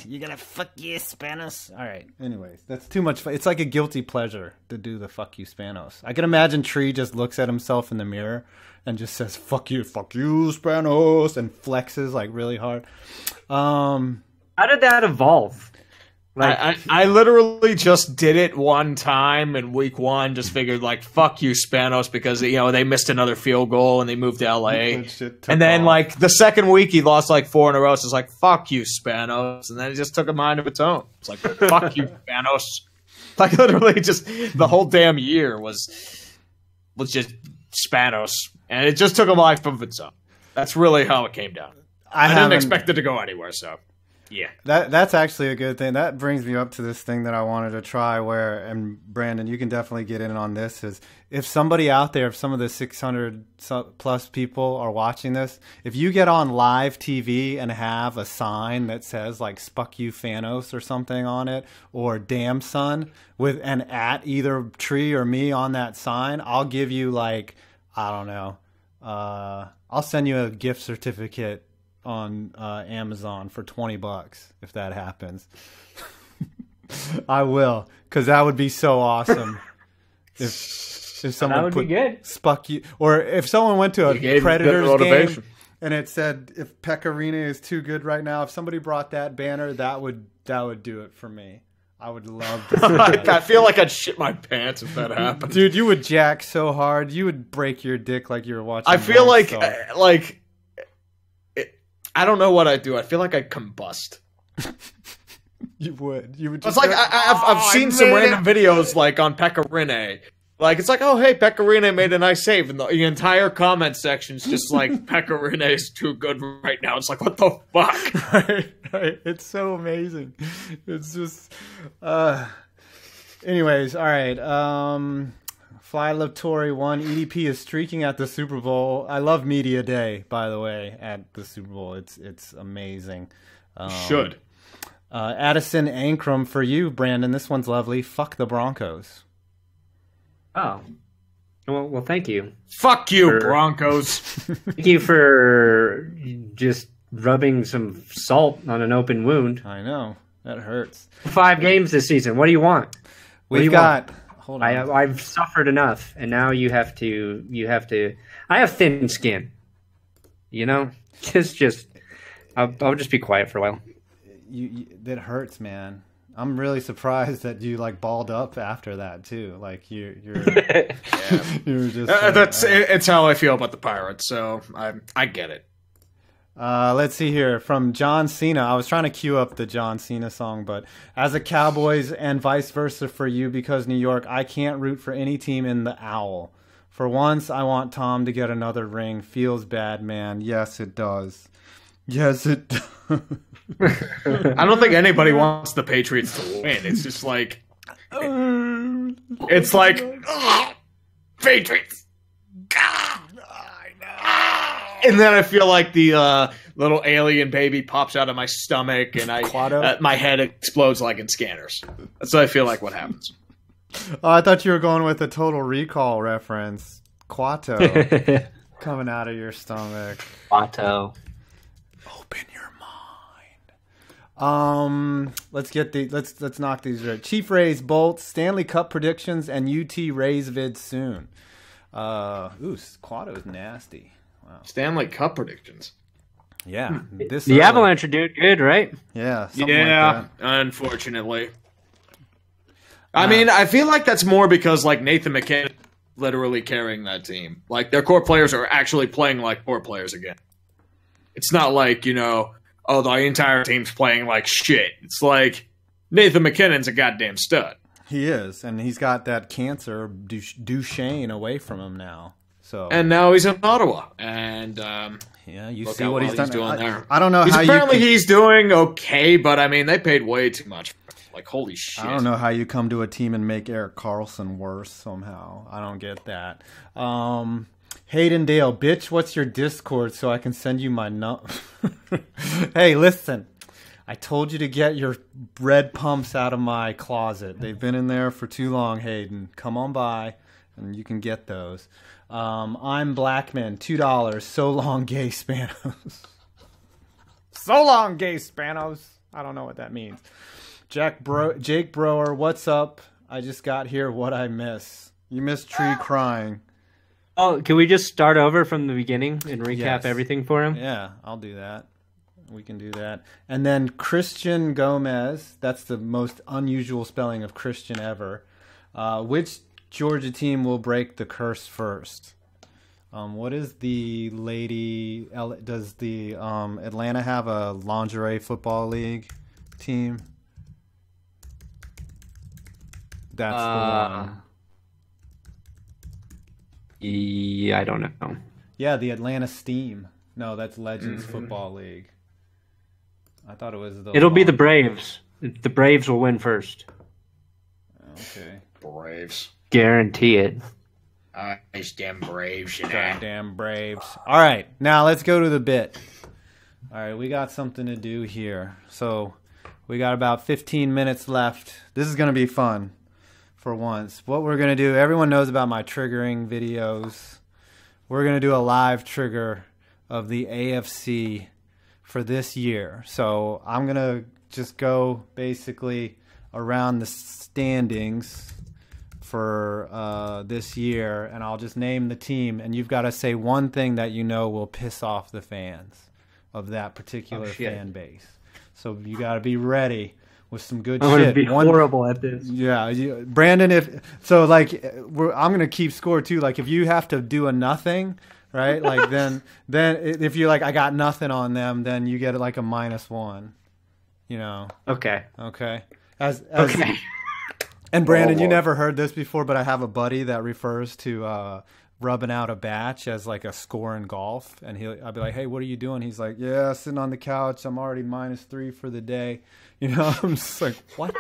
You gotta fuck you, Spanos. All right. Anyways, that's too much fun. It's like a guilty pleasure to do the fuck you, Spanos. I can imagine Tree just looks at himself in the mirror and just says, fuck you, Spanos, and flexes like really hard. How did that evolve? I literally just did it one time in week 1. Just figured like fuck you, Spanos, because they missed another field goal and they moved to LA. And then like the second week he lost like 4 in a row. So it's like fuck you, Spanos, and then it just took a mind of its own. It's like fuck you, Spanos. Like literally just the whole damn year was just Spanos, and it just took a life of its own. That's really how it came down. I didn't expect it to go anywhere, so. Yeah, that's actually a good thing. That brings me up to this thing that I wanted to try and Brandon, you can definitely get in on this, is if somebody out there, if some of the 600 plus people are watching this, if you get on live TV and have a sign that says like "Spuck you, Thanos" or something on it, or "Damn son" with an at either Tree or me on that sign, I'll give you like, I don't know, I'll send you a gift certificate on Amazon for $20 if that happens. I will, because that would be so awesome. If someone that would be good. Spuck you, or if someone went to a Predators game and it said if Pecorine is too good right now, if somebody brought that banner, that would do it for me. I would love to see that. I feel like I'd shit my pants if that happened. Dude, you would jack so hard. You would break your dick like you were watching. I feel like I don't know what I'd do. I feel like I'd combust. You would. It's like I've seen some random videos like on Pecorine. Like, it's like, oh, hey, Pecorine made a nice save. And the entire comment section's just like, Pecorine is too good right now. It's like, what the fuck? Right. It's so amazing. It's just... Anyways, all right. Fly Latore 1. EDP is streaking at the Super Bowl. I love Media Day, by the way, at the Super Bowl. It's amazing. Should. Addison Ankrum for you, Brandon. This one's lovely. Fuck the Broncos. Oh. Well, thank you. Fuck you, Broncos. Thank you for just rubbing some salt on an open wound. I know. That hurts. 5 games this season. What do you want? We've got... Hold on. I've suffered enough, and now you have to... I have thin skin. You know? I'll just be quiet for a while. That hurts, man. I'm really surprised that you like balled up after that too. Like you're yeah. you're just it's how I feel about the Pirates. So I get it. Let's see here from John Cena. I was trying to cue up the John Cena song, but as a Cowboys and vice versa for you, because New York, I can't root for any team in the Owl. For once, I want Tom to get another ring. Feels bad, man. Yes, it does. Yes, it does. I don't think anybody wants the Patriots to win. It's just like... It's like... Patriots! And then I feel like the little alien baby pops out of my stomach and my head explodes like in Scanners. That's what I feel like what happens. Oh, I thought you were going with a Total Recall reference. Quato. Coming out of your stomach. Quato. Open your mind. Let's knock these right. Chief Rays, Bolts, Stanley Cup predictions, and UT Rays vid soon. Quato is nasty. Wow. Stanley Cup predictions. Yeah. The Avalanche are doing good, right? Yeah. Like that. Unfortunately. I mean, I feel like that's more because like Nathan McKinnon is literally carrying that team. Like their core players are actually playing like core players again. It's not like, the entire team's playing like shit. It's like Nathan McKinnon's a goddamn stud. He is, and he's got that cancer Duchesne away from him now. And now he's in Ottawa, and you see what he's doing there. I don't know how he's doing okay, but I mean they paid way too much. Like holy shit! I don't know how you come to a team and make Erik Karlsson worse somehow. I don't get that. Hayden Dale, bitch, what's your Discord so I can send you my Hey, listen. I told you to get your red pumps out of my closet. They've been in there for too long, Hayden. Come on by, and you can get those. I'm Blackman, $2. So long, gay Spanos. So long, gay Spanos. I don't know what that means. Jake Brower, what's up? I just got here. What I miss? You missed Tree crying. Oh, can we just start over from the beginning and recap everything for him? Yeah, I'll do that. We can do that. And then Christian Gomez, that's the most unusual spelling of Christian ever. Which Georgia team will break the curse first? What is the lady... Does the Atlanta have a lingerie football league team? That's the one. Yeah, I don't know. Yeah, the Atlanta Steam. No, that's Legends Football League. I thought it was the... It'll be the Braves. The Braves will win first. Okay. Braves. Guarantee it. Nice damn Braves. Goddamn Braves. All right, now let's go to the bit. All right, we got something to do here. So we got about 15 minutes left. This is going to be fun for once. What we're going to do, everyone knows about my triggering videos. We're going to do a live trigger of the AFC for this year. So I'm going to just go basically around the standings for this year, and I'll just name the team, and you've got to say one thing that you know will piss off the fans of that particular fan base. So you got to be ready with some good shit. I'm going to be horrible at this. Yeah, Brandon, I'm going to keep score too. Like if you have to do a nothing, right? Like then if you're like, I got nothing on them, then you get like a -1, you know? Okay. Okay. And Brandon, you never heard this before, but I have a buddy that refers to rubbing out a batch as like a score in golf. And I'll be like, hey, what are you doing? He's like, yeah, sitting on the couch. I'm already -3 for the day. You know, I'm just like, what?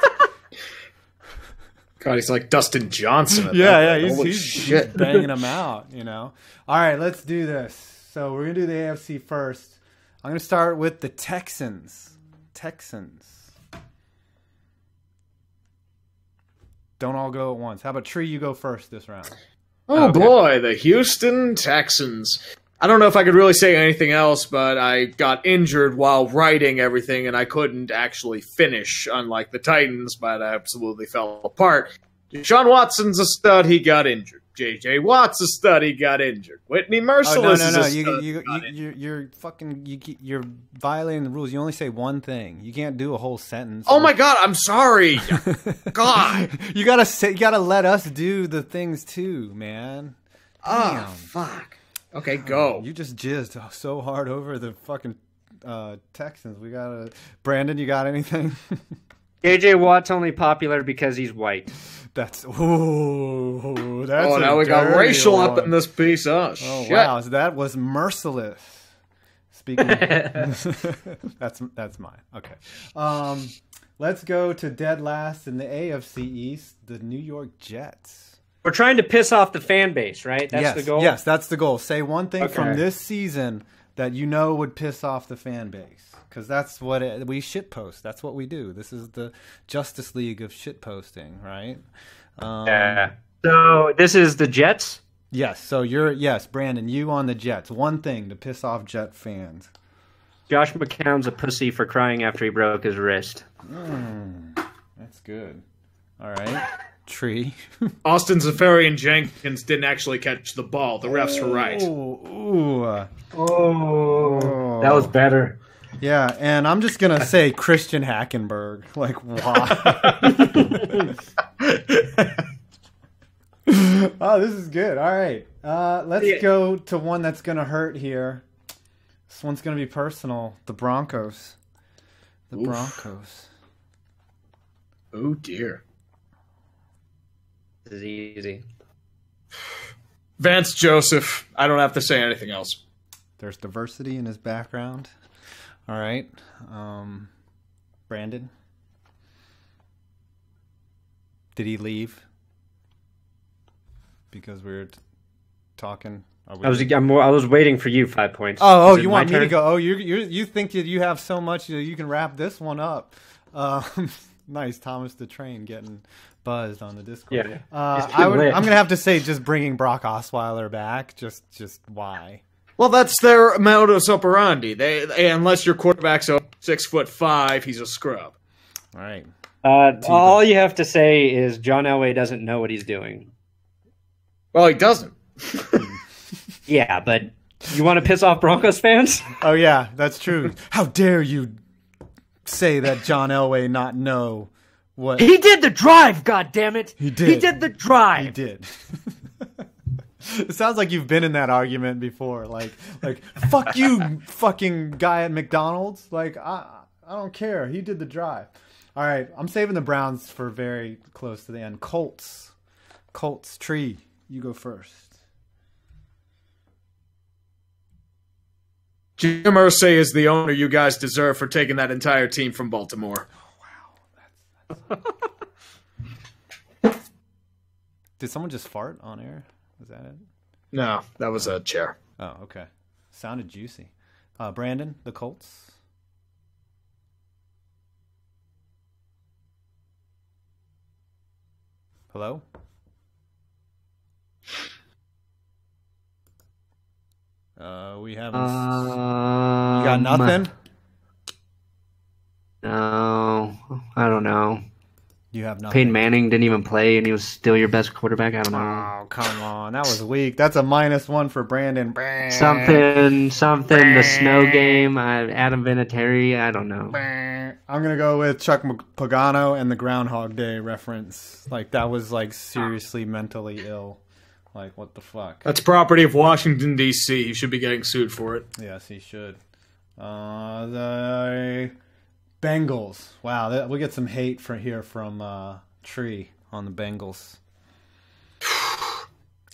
God, he's like Dustin Johnson. He's banging them out, you know. All right, let's do this. So we're going to do the AFC first. I'm going to start with the Texans. Don't all go at once. How about Tree, you go first this round? Oh, okay. Boy, the Houston Texans. I don't know if I could really say anything else, but I got injured while writing everything, and I couldn't actually finish, unlike the Titans, but I absolutely fell apart. Deshaun Watson's a stud, he got injured. J.J. Watt's a stud, he got injured. Whitney Merciless is a stud, You're violating the rules. You only say one thing. You can't do a whole sentence. Oh my God, I'm sorry. God. You gotta let us do the things too, man. Damn. Oh, fuck. Okay, go. You just jizzed so hard over the fucking Texans. Brandon, you got anything? J.J. Watt's only popular because he's white. Now we got racial up in this piece. Oh shit. Wow, so that was merciless. Speaking that's mine. Okay. Let's go to dead last in the AFC East, the New York Jets. We're trying to piss off the fan base, right? That's the goal? Yes, that's the goal. Say one thing from this season that you know would piss off the fan base. Because that's what we shitpost. That's what we do. This is the Justice League of shitposting, right? Yeah. So this is the Jets? Yes. So Brandon, you on the Jets. One thing to piss off Jet fans. Josh McCown's a pussy for crying after he broke his wrist. That's good. All right. Tree. Austin Zafarian Jenkins didn't actually catch the ball. The refs were right. That was better. Yeah, and I'm just going to say Christian Hackenberg. Like, why? Oh, this is good. All right. Let's go to one that's going to hurt here. This one's going to be personal. The Broncos. Broncos. Oh, dear. This is easy. Vance Joseph. I don't have to say anything else. There's diversity in his background. All right. Brandon? Did he leave? Because we were talking. I was waiting for you. 5 points. Oh, you want me to go? Oh, you think that you have so much that you can wrap this one up. Nice, Thomas the Train getting buzzed on the Discord. Yeah, I'm gonna have to say just bringing Brock Osweiler back. Just why? Well, that's their modus operandi. Unless your quarterback's 6'5", he's a scrub. All right. All you have to say is John Elway doesn't know what he's doing. Well, he doesn't. Yeah, but you want to piss off Broncos fans? Oh yeah, that's true. How dare you say that John Elway not know what he did the drive? God damn it! He did. He did the drive. He did. It sounds like you've been in that argument before. Like fuck you, fucking guy at McDonald's. Like I don't care. He did the drive. All right, I'm saving the Browns for very close to the end. Colts, Tree, you go first. Jim Irsay is the owner you guys deserve for taking that entire team from Baltimore. Oh, wow. That's... Did someone just fart on air? Was that it? No, that was a chair. Oh, okay. Sounded juicy. Brandon, the Colts. Hello? We haven't. You got nothing? I don't know. You have nothing. Peyton Manning didn't even play, and he was still your best quarterback. I don't know. Oh, come on. That was weak. That's a -1 for Brandon. Something. The snow game. Adam Vinatieri. I don't know. I'm going to go with Chuck Pagano and the Groundhog Day reference. Like, that was, like, seriously mentally ill. Like, what the fuck? That's property of Washington, D.C. He should be getting sued for it. Yes, he should. The Bengals. Wow, we get some hate from Tree on the Bengals.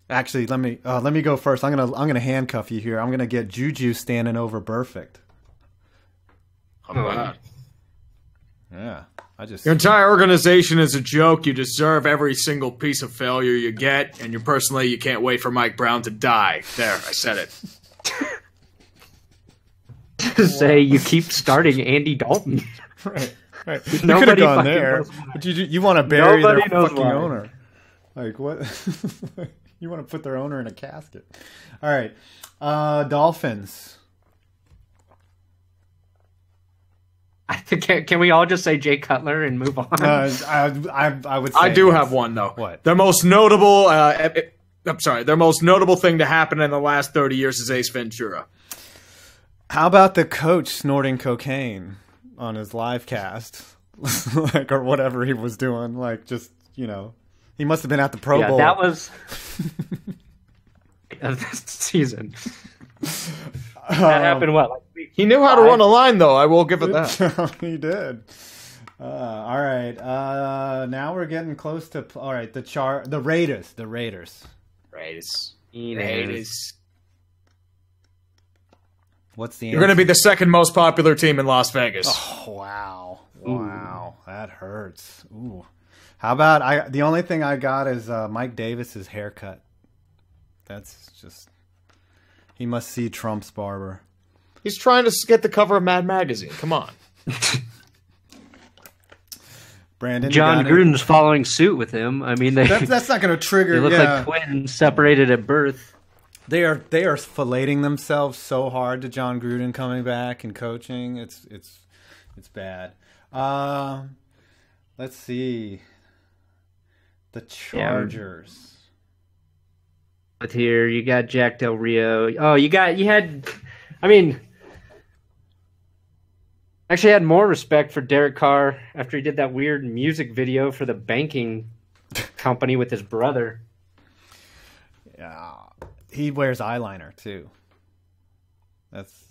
Actually, let me go first. I'm gonna handcuff you here. I'm gonna get Juju standing over Perfect. Wow. Yeah, your entire organization is a joke. You deserve every single piece of failure you get, and you can't wait for Mike Brown to die. There, I said it. Say you keep starting Andy Dalton. Right. You could have gone there, but you want to bury their fucking owner. Like, what? You want to put their owner in a casket. All right. Dolphins. Can we all just say Jay Cutler and move on? I would say I do have one, though. What? Their most notable their most notable thing to happen in the last 30 years is Ace Ventura. How about the coach snorting cocaine on his live cast? Like, or whatever he was doing. Like, just, he must have been at the Pro Bowl. That was this season. That happened what? Like he knew how to run a line, though. I will give it that. He did. All right. Now we're getting close to. All right. The Raiders. The Raiders. What's the answer? You're going to be the second most popular team in Las Vegas. Oh, wow. Wow. Ooh. That hurts. Ooh. How about the only thing I got is Mike Davis's haircut. That's just, he must see Trump's barber. He's trying to get the cover of Mad Magazine. Come on. Brandon, John Gruden's following suit with him. I mean, that's not going to trigger. They look like twins separated at birth. They are filleting themselves so hard to John Gruden coming back and coaching. It's bad. Let's see. The Chargers. With here, you got Jack Del Rio. Oh, you had. I mean, actually, I had more respect for Derek Carr after he did that weird music video for the banking company with his brother. Yeah. He wears eyeliner too. That's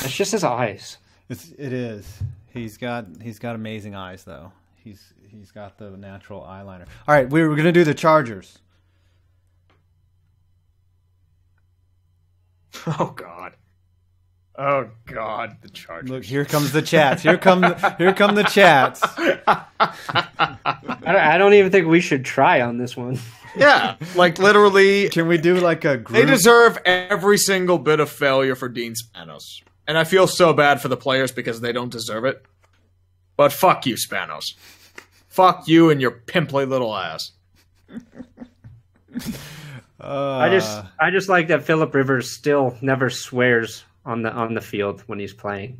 just his eyes. It is. He's got amazing eyes though. He's got the natural eyeliner. All right, we're gonna do the Chargers. Oh God, the Chargers. Look, here comes the chats. Here come the chats. I don't even think we should try on this one. Yeah, like literally. Can we do like a group? They deserve every single bit of failure for Dean Spanos. And I feel so bad for the players because they don't deserve it. But fuck you, Spanos. Fuck you and your pimply little ass. I just like that Phillip Rivers still never swears on the field when he's playing,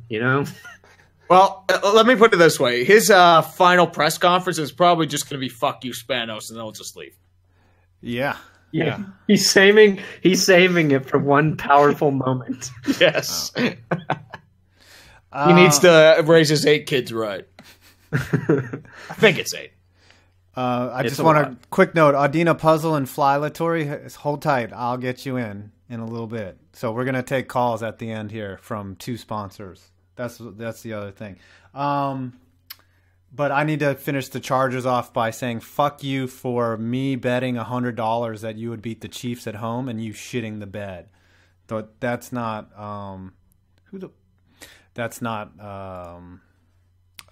Well, let me put it this way. His final press conference is probably just going to be fuck you, Spanos, and then he'll just leave. Yeah. He's saving it for one powerful moment. Yes. He needs to raise his 8 kids right. I think it's 8. I just want a quick note. Adina Puzzle and Fly Latori, hold tight. I'll get you in a little bit. So we're going to take calls at the end here from 2 sponsors. That's the other thing. But I need to finish the Chargers off by saying fuck you for me betting $100 that you would beat the Chiefs at home and you shitting the bed. But that's not a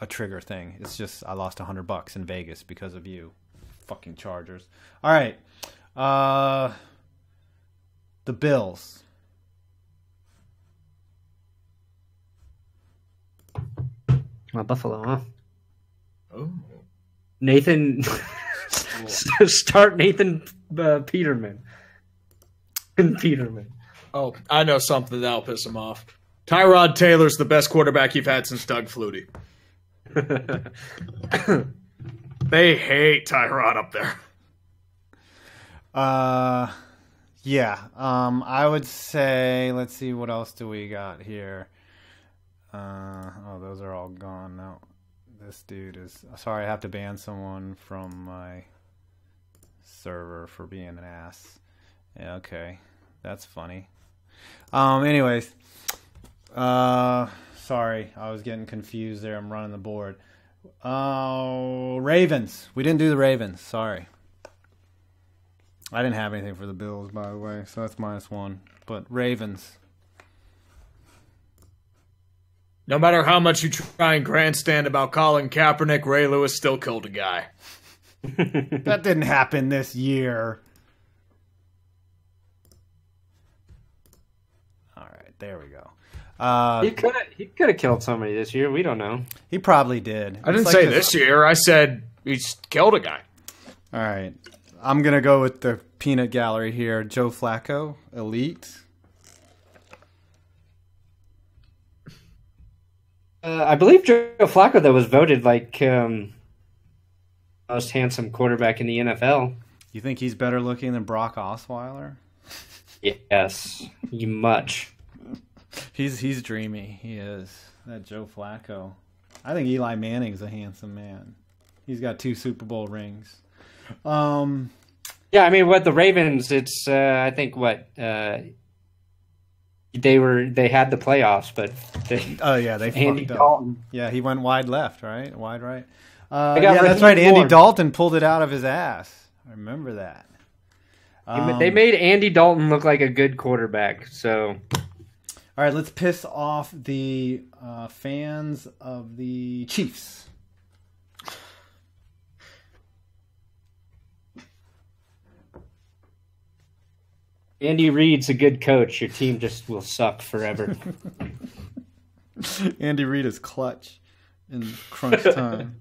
trigger thing. It's just I lost $100 in Vegas because of you, fucking Chargers. All right, the Bills. Buffalo, huh? Oh. Nathan, start Nathan Peterman. Oh, I know something that'll piss him off. Tyrod Taylor's the best quarterback you've had since Doug Flutie. They hate Tyrod up there. Yeah. I would say, let's see, what else do we got here? Oh, those are all gone now. This dude is... Sorry, I have to ban someone from my server for being an ass. Yeah, okay. That's funny. Anyways. Sorry, I was getting confused there. I'm running the board. Ravens. We didn't do the Ravens. Sorry. I didn't have anything for the Bills, by the way, so that's -1. But Ravens. No matter how much you try and grandstand about Colin Kaepernick, Ray Lewis still killed a guy. That didn't happen this year. All right, there we go. He could have killed somebody this year. We don't know. He probably did. I didn't say this year. I said he's killed a guy. All right. I'm going to go with the peanut gallery here. Joe Flacco, elite. I believe Joe Flacco, though, was voted like most handsome quarterback in the NFL. You think he's better looking than Brock Osweiler? Yes, much. He's dreamy. He is. That Joe Flacco. I think Eli Manning's a handsome man. He's got 2 Super Bowl rings. Yeah, I mean, what the Ravens? It's I think what they had the playoffs, but they Andy fucked Dalton. Up. Yeah, he went wide left, right? Wide right. Yeah, that's right. Andy Dalton pulled it out of his ass. I remember that. They made Andy Dalton look like a good quarterback. So, all right, let's piss off the fans of the Chiefs. Andy Reid's a good coach. Your team just will suck forever. Andy Reid is clutch in crunch time.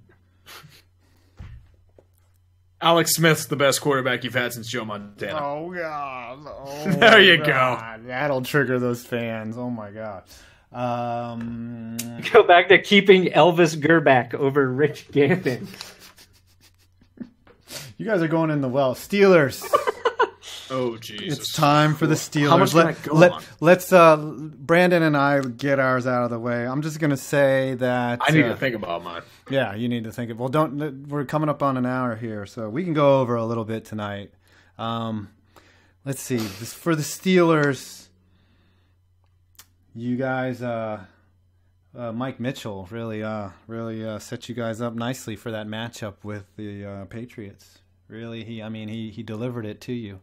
Alex Smith's the best quarterback you've had since Joe Montana. Oh, God. Oh, there you God. That'll trigger those fans. Oh, my God. Go back to keeping Elvis Gerback over Rich Gannon. You guys are going in the well. Steelers. Oh, Jesus. It's time for the Steelers. How much can I go on? Let's Brandon and I get ours out of the way. I'm just going to say that... I need to think about mine. Yeah, you need to think of... Well, we're coming up on an hour here, so we can go over a little bit tonight. Let's see. For the Steelers, you guys... Mike Mitchell really set you guys up nicely for that matchup with the Patriots. Really, he delivered it to you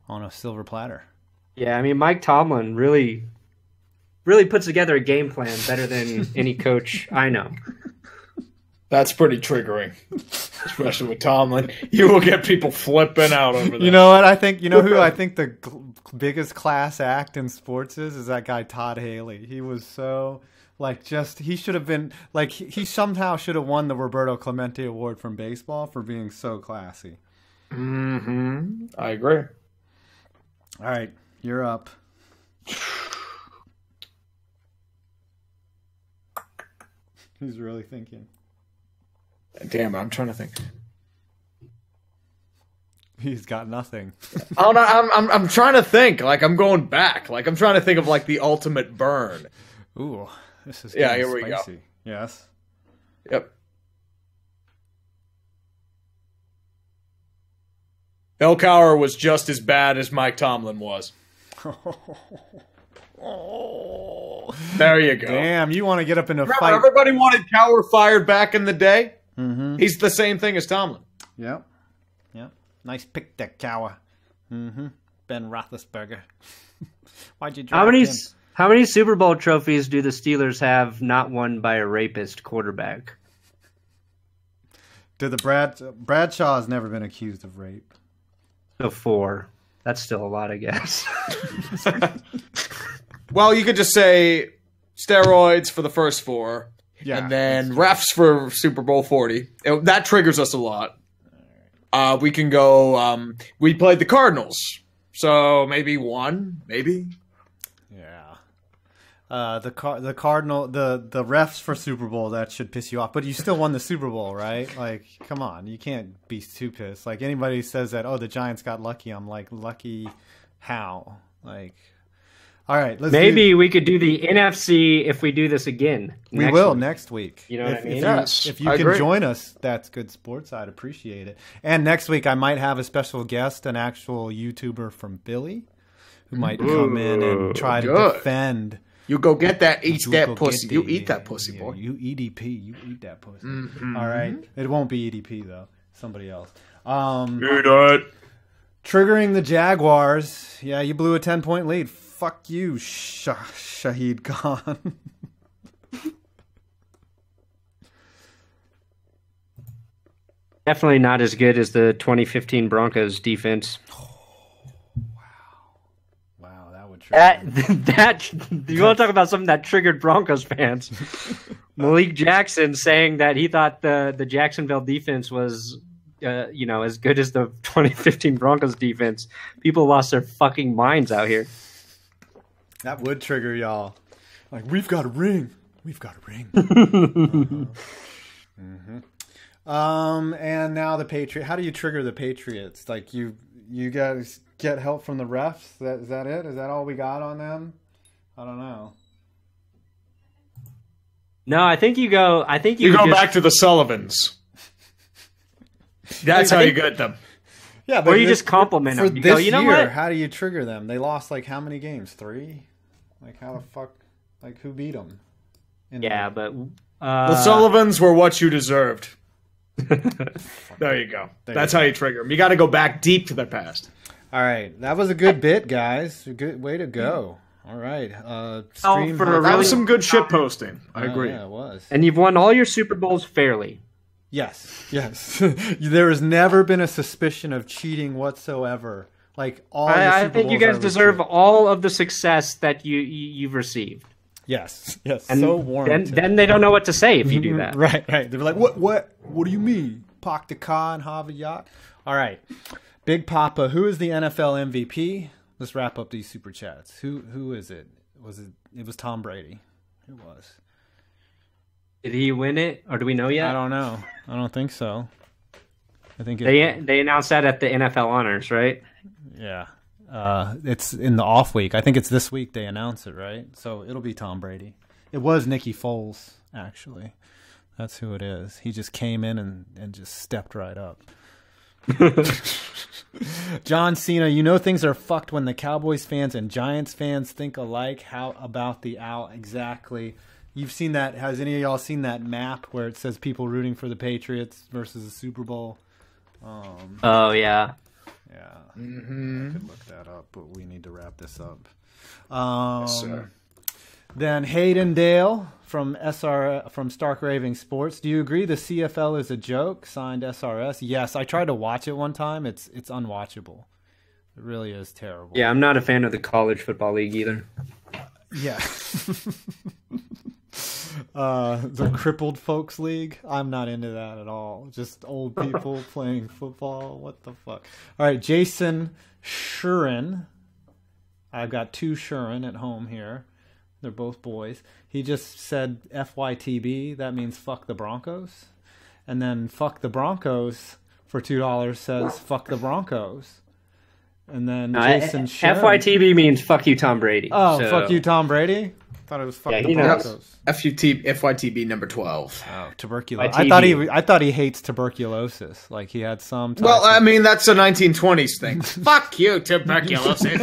on a silver platter. Yeah, I mean, Mike Tomlin really puts together a game plan better than any coach I know. That's pretty triggering, especially with Tomlin. You will get people flipping out over that. You know what? I think who I think the biggest class act in sports is that guy Todd Haley. He was so he should have been he somehow should have won the Roberto Clemente Award from baseball for being so classy. Mm-hmm. I agree. All right, you're up. He's really thinking. Damn, I'm trying to think. He's got nothing. I'm trying to think. I'm going back. I'm trying to think of the ultimate burn. Ooh, this is here spicy. We go. Yes. Yep. Bill Cowher was just as bad as Mike Tomlin was. There you go. Damn, you want to get up in a Remember, fight. everybody wanted Cowher fired back in the day. Mm-hmm. He's the same thing as Tomlin. Yep. Nice pick there, Cowher. Mm-hmm. Ben Roethlisberger. Why'd you draft him? How many Super Bowl trophies do the Steelers have not won by a rapist quarterback? Bradshaw has never been accused of rape. So 4. That's still a lot, I guess. Well, you could just say steroids for the first 4, and then refs for Super Bowl 40. That triggers us a lot. We can go. We played the Cardinals, so maybe 1, maybe. Yeah. the Cardinal, the refs for Super Bowl, that should piss you off. But you still won the Super Bowl, right? Like, come on, you can't be too pissed. Like, anybody who says that, oh, the Giants got lucky, I'm like, lucky how? Like, all right, maybe we could do the NFC if we do this again. We will next week. You know what I mean? If you can join us, that's good sports. I'd appreciate it. And next week I might have a special guest, an actual YouTuber from Philly, who might come in and try to defend. You go get that, eat that pussy. You eat that pussy, boy. You EDP, you eat that pussy. All right, it won't be EDP though. Somebody else. Triggering the Jaguars. Yeah, you blew a 10-point lead. Fuck you, Shahid Khan. Definitely not as good as the 2015 Broncos defense. Wow, that would trigger. That you want to talk about something that triggered Broncos fans? Malik Jackson saying that he thought the Jacksonville defense was as good as the 2015 Broncos defense. People lost their fucking minds out here. That would trigger y'all. Like, we've got a ring. We've got a ring. And now the Patriots. How do you trigger the Patriots? Like, you guys get help from the refs? Is that it? Is that all we got on them? I don't know. No, I think you go. I think you go back to the Sullivans. That's how you get them. Yeah, but or you just compliment them. You go, you know what? How do you trigger them? They lost like how many games? 3? Like, how the fuck? Like, who beat them? But the Sullivans were what you deserved. There you go. That's how you trigger them. You got to go back deep to their past. All right, that was a good bit, guys. A good way to go. All right, that was some good shit posting. I agree. Yeah, it was. And you've won all your Super Bowls fairly. Yes. There has never been a suspicion of cheating whatsoever. Like I think you guys deserve all of the success that you've received. Yes, and so warranted. Then they don't know what to say if you do that. Right. They're like, what do you mean? Park the car and have a yacht? All right, Big Papa, who is the NFL MVP? Let's wrap up these super chats. Who is it? It was Tom Brady. Who was? Did he win it, or do we know yet? I don't know. I don't think so. I think they announced that at the NFL Honors, right? Yeah. It's in the off week. I think it's this week they announce it, right? So it'll be Tom Brady. It was Nicky Foles, actually. That's who it is. He just came in and just stepped right up. John Cena, things are fucked when the Cowboys fans and Giants fans think alike. How about the owl? Exactly. You've seen that. Has any of y'all seen that map where it says people rooting for the Patriots versus the Super Bowl? Oh, yeah. Yeah. I could look that up, but we need to wrap this up. Yes, sir. Then Hayden Dale from Stark Raving Sports. Do you agree the CFL is a joke? Signed SRS. Yes, I tried to watch it one time. It's unwatchable. It really is terrible. Yeah, I'm not a fan of the college football league either. Yeah. The crippled folks league. I'm not into that at all. Just old people playing football. What the fuck? All right, Jason Shurin. I've got 2 Shurin at home here. They're both boys. He just said FYTB. That means fuck the Broncos. And then fuck the Broncos for $2 says fuck the Broncos. And then Jason Shurin. FYTB means fuck you, Tom Brady. Oh, so. Fuck you, Tom Brady? Thought it was fuck the Broncos. FYTB number 12. Oh, tuberculosis. I thought he hates tuberculosis. Like he had some. Well, I mean that's a 1920s thing. Fuck you, tuberculosis.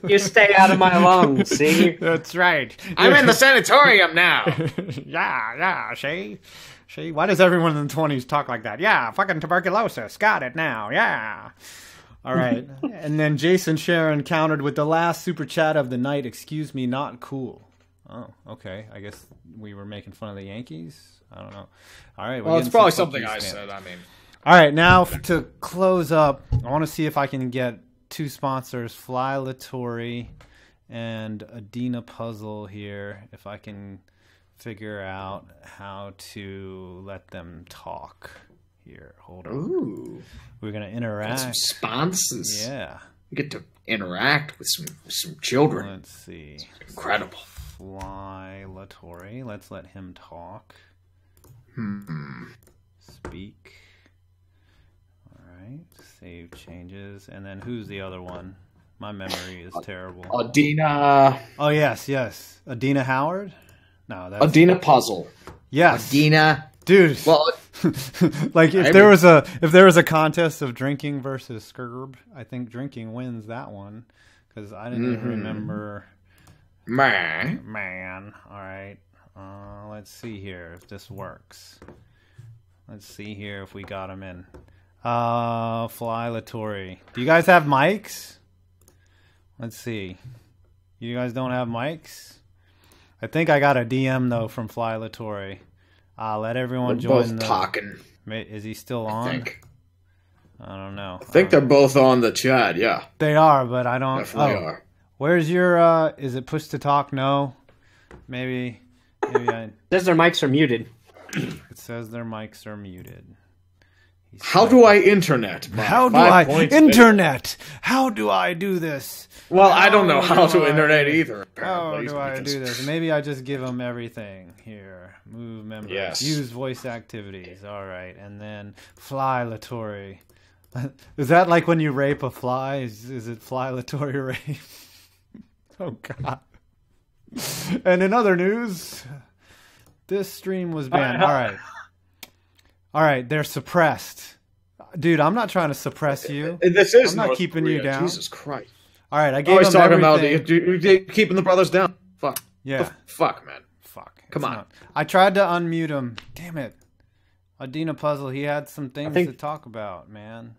You stay out of my lungs. See, that's right. I'm in the sanatorium now. Yeah. See. Why does everyone in the 20s talk like that? Yeah, fucking tuberculosis. Got it now. Yeah. All right. And then Jason Sharon countered with the last super chat of the night. Excuse me, not cool. Oh, okay. I guess we were making fun of the Yankees. I don't know. All right. Well, it's probably something I said. I mean. All right. Now to close up, I want to see if I can get 2 sponsors, Fly Lattori and Adina Puzzle here. If I can figure out how to let them talk. Here, hold on. Ooh. We're going to interact. Got some sponsors. Yeah. You get to interact with some children. Let's see. It's incredible. Fly-latory. Let's let him talk. Speak. All right. Save changes. And then who's the other one? My memory is terrible. Adina. Oh, yes. Adina Howard? No, that's... Adina Puzzle. Yes. Adina. Dude. Well, like if there was a contest of drinking versus Scurb, I think drinking wins that one because I didn't even remember. Man. All right. Let's see here if this works. Let's see here if we got him in. Fly-latory. Do you guys have mics? Let's see. You guys don't have mics? I think I got a DM though from Fly-latory. Let everyone join. Both talking. Is he still on? I don't know. I think they're both on the chat. Yeah, they are, but I don't. Definitely are. Where's your? Is it push to talk? No. Maybe. It says their mics are muted. It says their mics are muted. How do I internet? How do I internet? How do I do this? Well, I don't know how to internet either. How do I do this? Maybe I just give them everything here. Move members. Yes. Use voice activities. All right, and then fly-latory. Is that like when you rape a fly? Is it fly-latory rape? Oh God. And in other news, this stream was banned. All right, they're suppressed. Dude, I'm not trying to suppress you. This is I'm not keeping you down. Jesus Christ. All right, I gave him talking everything. about keeping the brothers down. Fuck. Yeah. Fuck, man. Fuck. Come on. I tried to unmute him. Damn it. Adina Puzzle, he had some things to talk about, man.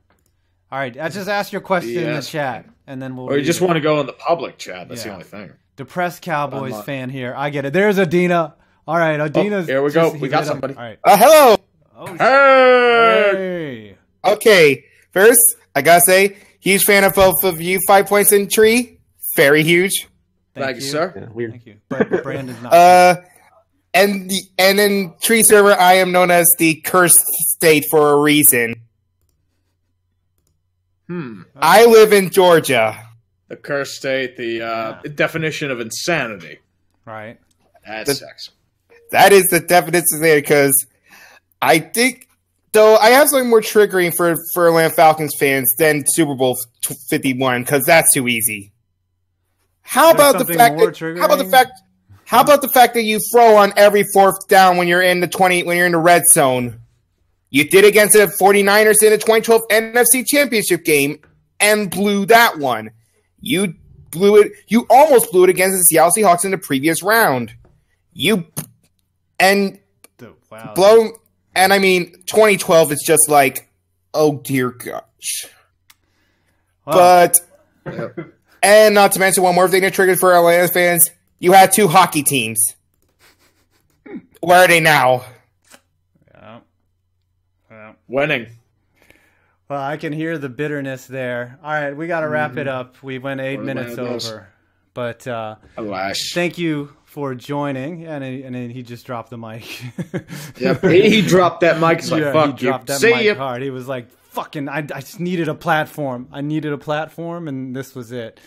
All right, I just asked your question in the chat, and then we'll... Or you just want to go in the public chat. That's the only thing. Depressed Cowboys fan here. I get it. There's Adina. All right, Adina's... here we go. We got somebody. All right. Hello. Oh, hey! Okay, first, I gotta say, huge fan of both of you. 5 points in tree. Very huge. Thank you, sir. Yeah, weird. Thank you. But Brandon's not. And in tree server, I am known as the cursed state for a reason. I live in Georgia. The cursed state, the definition of insanity. Right. That's sex. That is the definition there, because I think, though, I have something more triggering for Atlanta Falcons fans than Super Bowl 51, because that's too easy. How about the fact that you throw on every fourth down when you're in the red zone? You did against the 49ers in the 2012 NFC Championship game and blew that one. You blew it. You almost blew it against the Seattle Seahawks in the previous round. And I mean, 2012 is just like, oh dear gosh. Wow. But, and not to mention one more thing that triggered for Atlanta fans, you had two hockey teams. Where are they now? Winning. Well, I can hear the bitterness there. All right, we got to wrap it up. We went 8 minutes over. But thank you for joining. And then he just dropped the mic. Yep, he dropped that mic. He's like, fuck he dropped that mic hard. He was like, fucking, I just needed a platform. And this was it.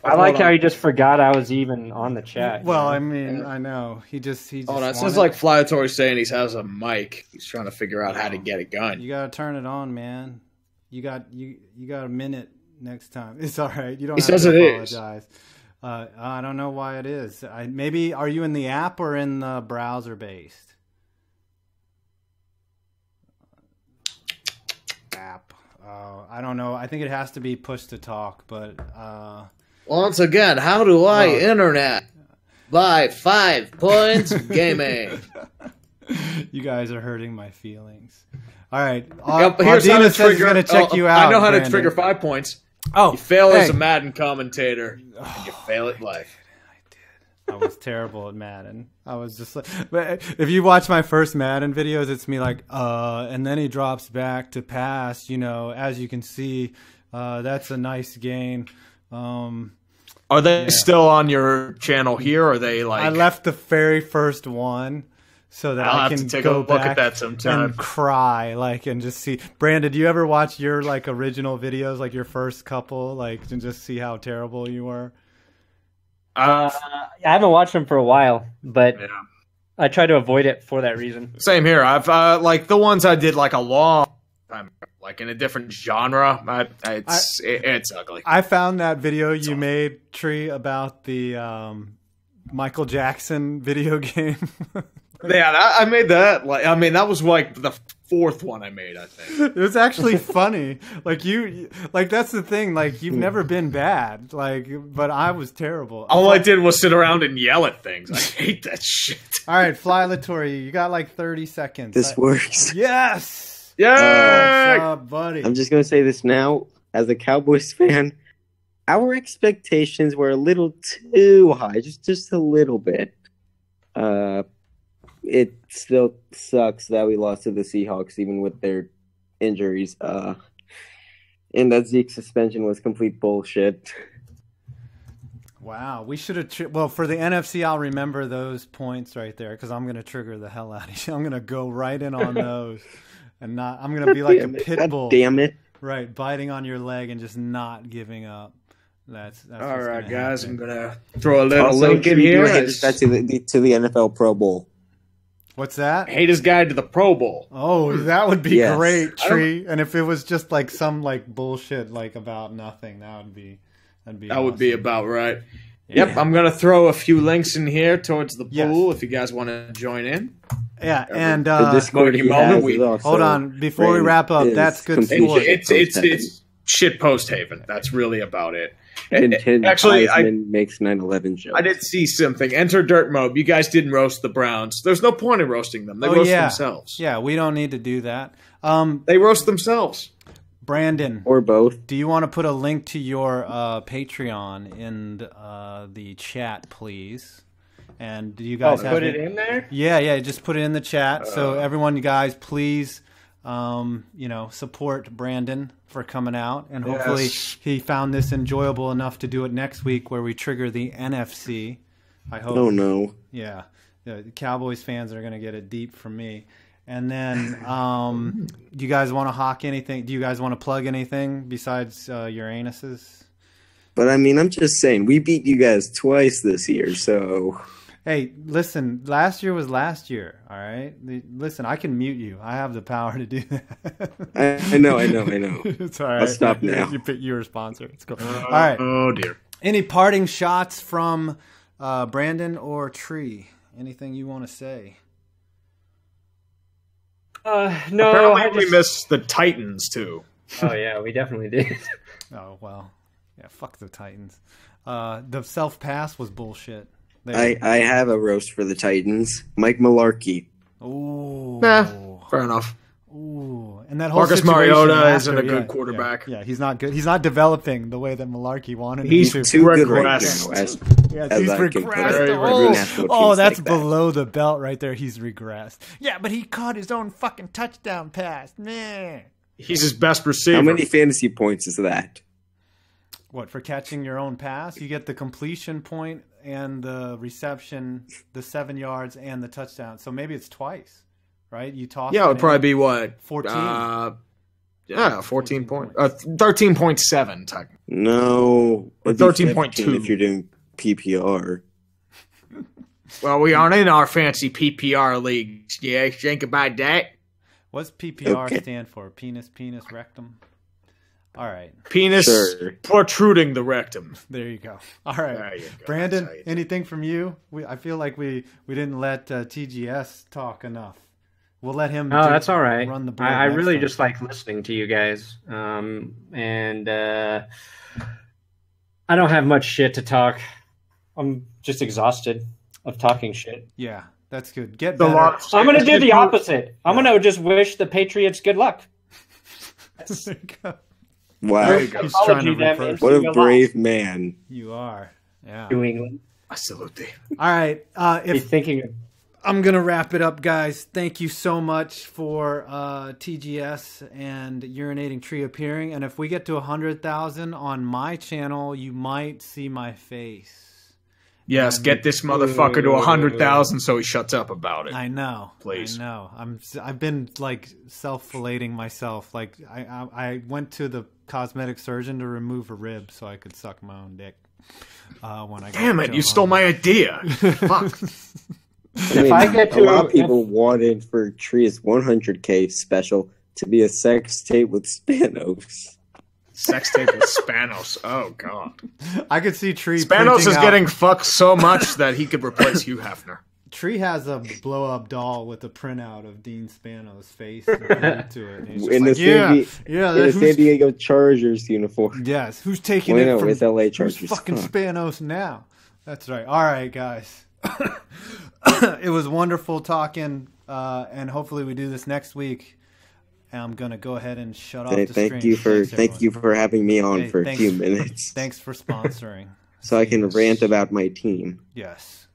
I like how he just forgot I was even on the chat. Well, I mean, I know. He just hold on, it sounds like Flyatory saying he has a mic. He's trying to figure out how to get it going. You gotta turn it on, man. You got a minute next time. It's all right. You don't have to apologize. I don't know why it is. Maybe are you in the app or in the browser based? App. I don't know. I think it has to be push to talk, but once again, how do I internet? By 5 points gaming. You guys are hurting my feelings. All right. Here's how to trigger. He's going to check you out. I know how Brandon. to trigger 5 points. Oh, you fail as a Madden commentator, and you fail at life. I was terrible at Madden. I was just like, but if you watch my first Madden videos, it's me like, and then he drops back to pass. As you can see, that's a nice gain. Are they still on your channel here? Or are they like? I left the very first one, so that I'll I have can to take go a look back at that sometime. and cry, like, and just see. Brandon, do you ever watch your like original videos, like your first couple, like, and just see how terrible you were? I haven't watched them for a while, but Yeah. I try to avoid it for that reason. Same here. I've like the ones I did like a long time, like in a different genre. It's ugly. I found that video you made, Tree, about the Michael Jackson video game. Yeah, I made that. Like, I mean, that was like the fourth one I made, I think. It was actually funny. Like that's the thing. Like, you've never been bad. Like, but I was terrible. All I did was sit around and yell at things. I hate that shit. All right, Fly Latory, you got like 30 seconds. This works. Yes. Yeah. What's up, buddy? I'm just going to say this now. As a Cowboys fan, our expectations were a little too high. Just a little bit. It still sucks that we lost to the Seahawks, even with their injuries. And that Zeke suspension was complete bullshit. Wow, we should have. Well, for the NFC, I'll remember those points right there because I'm going to trigger the hell out of you. I'm going to go right in on those, and not. I'm going to be like a pit bull. Damn it! Right, biting on your leg and just not giving up. That's All right, guys. happen. I'm gonna throw a little Also, link in here. That to the NFL Pro Bowl. What's that? Haters Guide to the Pro Bowl. Oh, that would be Yes. great, Tree. And if it was just like some like bullshit like about nothing, that would be That would be awesome. about right. Yeah. Yep, I'm gonna throw a few links in here towards the Yes. pool if you guys want to join in. Yeah, and The Discord Smoky he moment, has we- is also hold on, before we wrap up, is that's good complete sport. It's shit post haven. That's really about it. And Ken Actually, Heisman makes 9/11 jokes. I did see something. Enter Dirt Mode. You guys didn't roast the Browns. There's no point in roasting them. They roast themselves. Yeah, we don't need to do that. They roast themselves. Brandon, Or both. do you want to put a link to your Patreon in the chat, please? And do you guys have Put it in there? Yeah, just put it in the chat. So everyone, you guys, please, support Brandon for coming out, and hopefully Yes. he found this enjoyable enough to do it next week, where we trigger the NFC. I hope. Oh no. Yeah, the Cowboys fans are going to get it deep from me. And then, do you guys want to hawk anything? Do you guys want to plug anything besides your anuses? But I mean, I'm just saying, we beat you guys twice this year, so Hey, listen, last year was last year, all right? Listen, I can mute you. I have the power to do that. I know. It's all right. I'll stop now. You're a sponsor. It's cool. All right. Oh dear. Any parting shots from Brandon or Tree? Anything you want to say? No. Apparently we missed the Titans too. Oh yeah, we definitely did. Oh, well. Yeah, fuck the Titans. The self-pass was bullshit. I have a roast for the Titans. Mike Mularkey. Ooh. Fair enough. Ooh. And that whole Marcus situation Mariota after, isn't a good yeah, quarterback. Yeah, he's not good. He's not developing the way that Malarkey wanted him He's to. Too good right Regressed. now. As He's I can put regressed. it. National Oh, teams that's like that. below the belt right there. He's regressed. Yeah, but he caught his own fucking touchdown pass. Meh. He's his best receiver. How many fantasy points is that? What, for catching your own pass? You get the completion point and the reception, the 7 yards, and the touchdown. So maybe it's twice, right? You toss. Yeah, it would probably be what? 14. 14 point. 13.7 technically. No. Or it'd be 13.2. 15 if you're doing PPR. Well, we aren't in our fancy PPR leagues. Yeah, think about that. What's PPR Okay. stand for? Penis, rectum. All right, Penis Sure. protruding the rectum. there you go. All right, There you go. Brandon, That's how you- anything from you? I feel like we didn't let TGS talk enough. We'll let him. Oh, that's all right. Run the board I next really time. just like listening to you guys. And I don't have much shit to talk. I'm just exhausted of talking shit. Yeah, that's good. Get The better. lot- I'm going to do the opposite. I'm going to just wish the Patriots good luck. There you go. Wow. He's trying to Apology them reverse. What a Real brave man. You are. Yeah. New England. Absolutely. All right. Be If thinking of I'm gonna wrap it up, guys. Thank you so much for TGS and Urinating Tree appearing. And if we get to 100,000 on my channel, you might see my face. Yes, get this motherfucker to 100,000 so he shuts up about it. I know. Please. I know. I've been like self-filleting myself. Like I went to the cosmetic surgeon to remove a rib so I could suck my own dick. When I Damn it! You stole my idea. Fuck. If I get to a lot of people wanted for Tree's 100K special to be a sex tape with Spanos. Sex tape with Spanos. Oh god. I could see Tree. Spanos is getting fucked so much that he could replace Hugh Hefner. Tree has a blow-up doll with a printout of Dean Spanos' face and to it. And In the San Diego Chargers uniform. Yes, who's taking it from it's LA Chargers? Who's fucking Spanos now? That's right. All right, guys. It was wonderful talking, and hopefully we do this next week. And I'm gonna go ahead and shut off the stream. Thank you for having me on for a few minutes. Thanks for sponsoring. So I can rant about my team. Yes.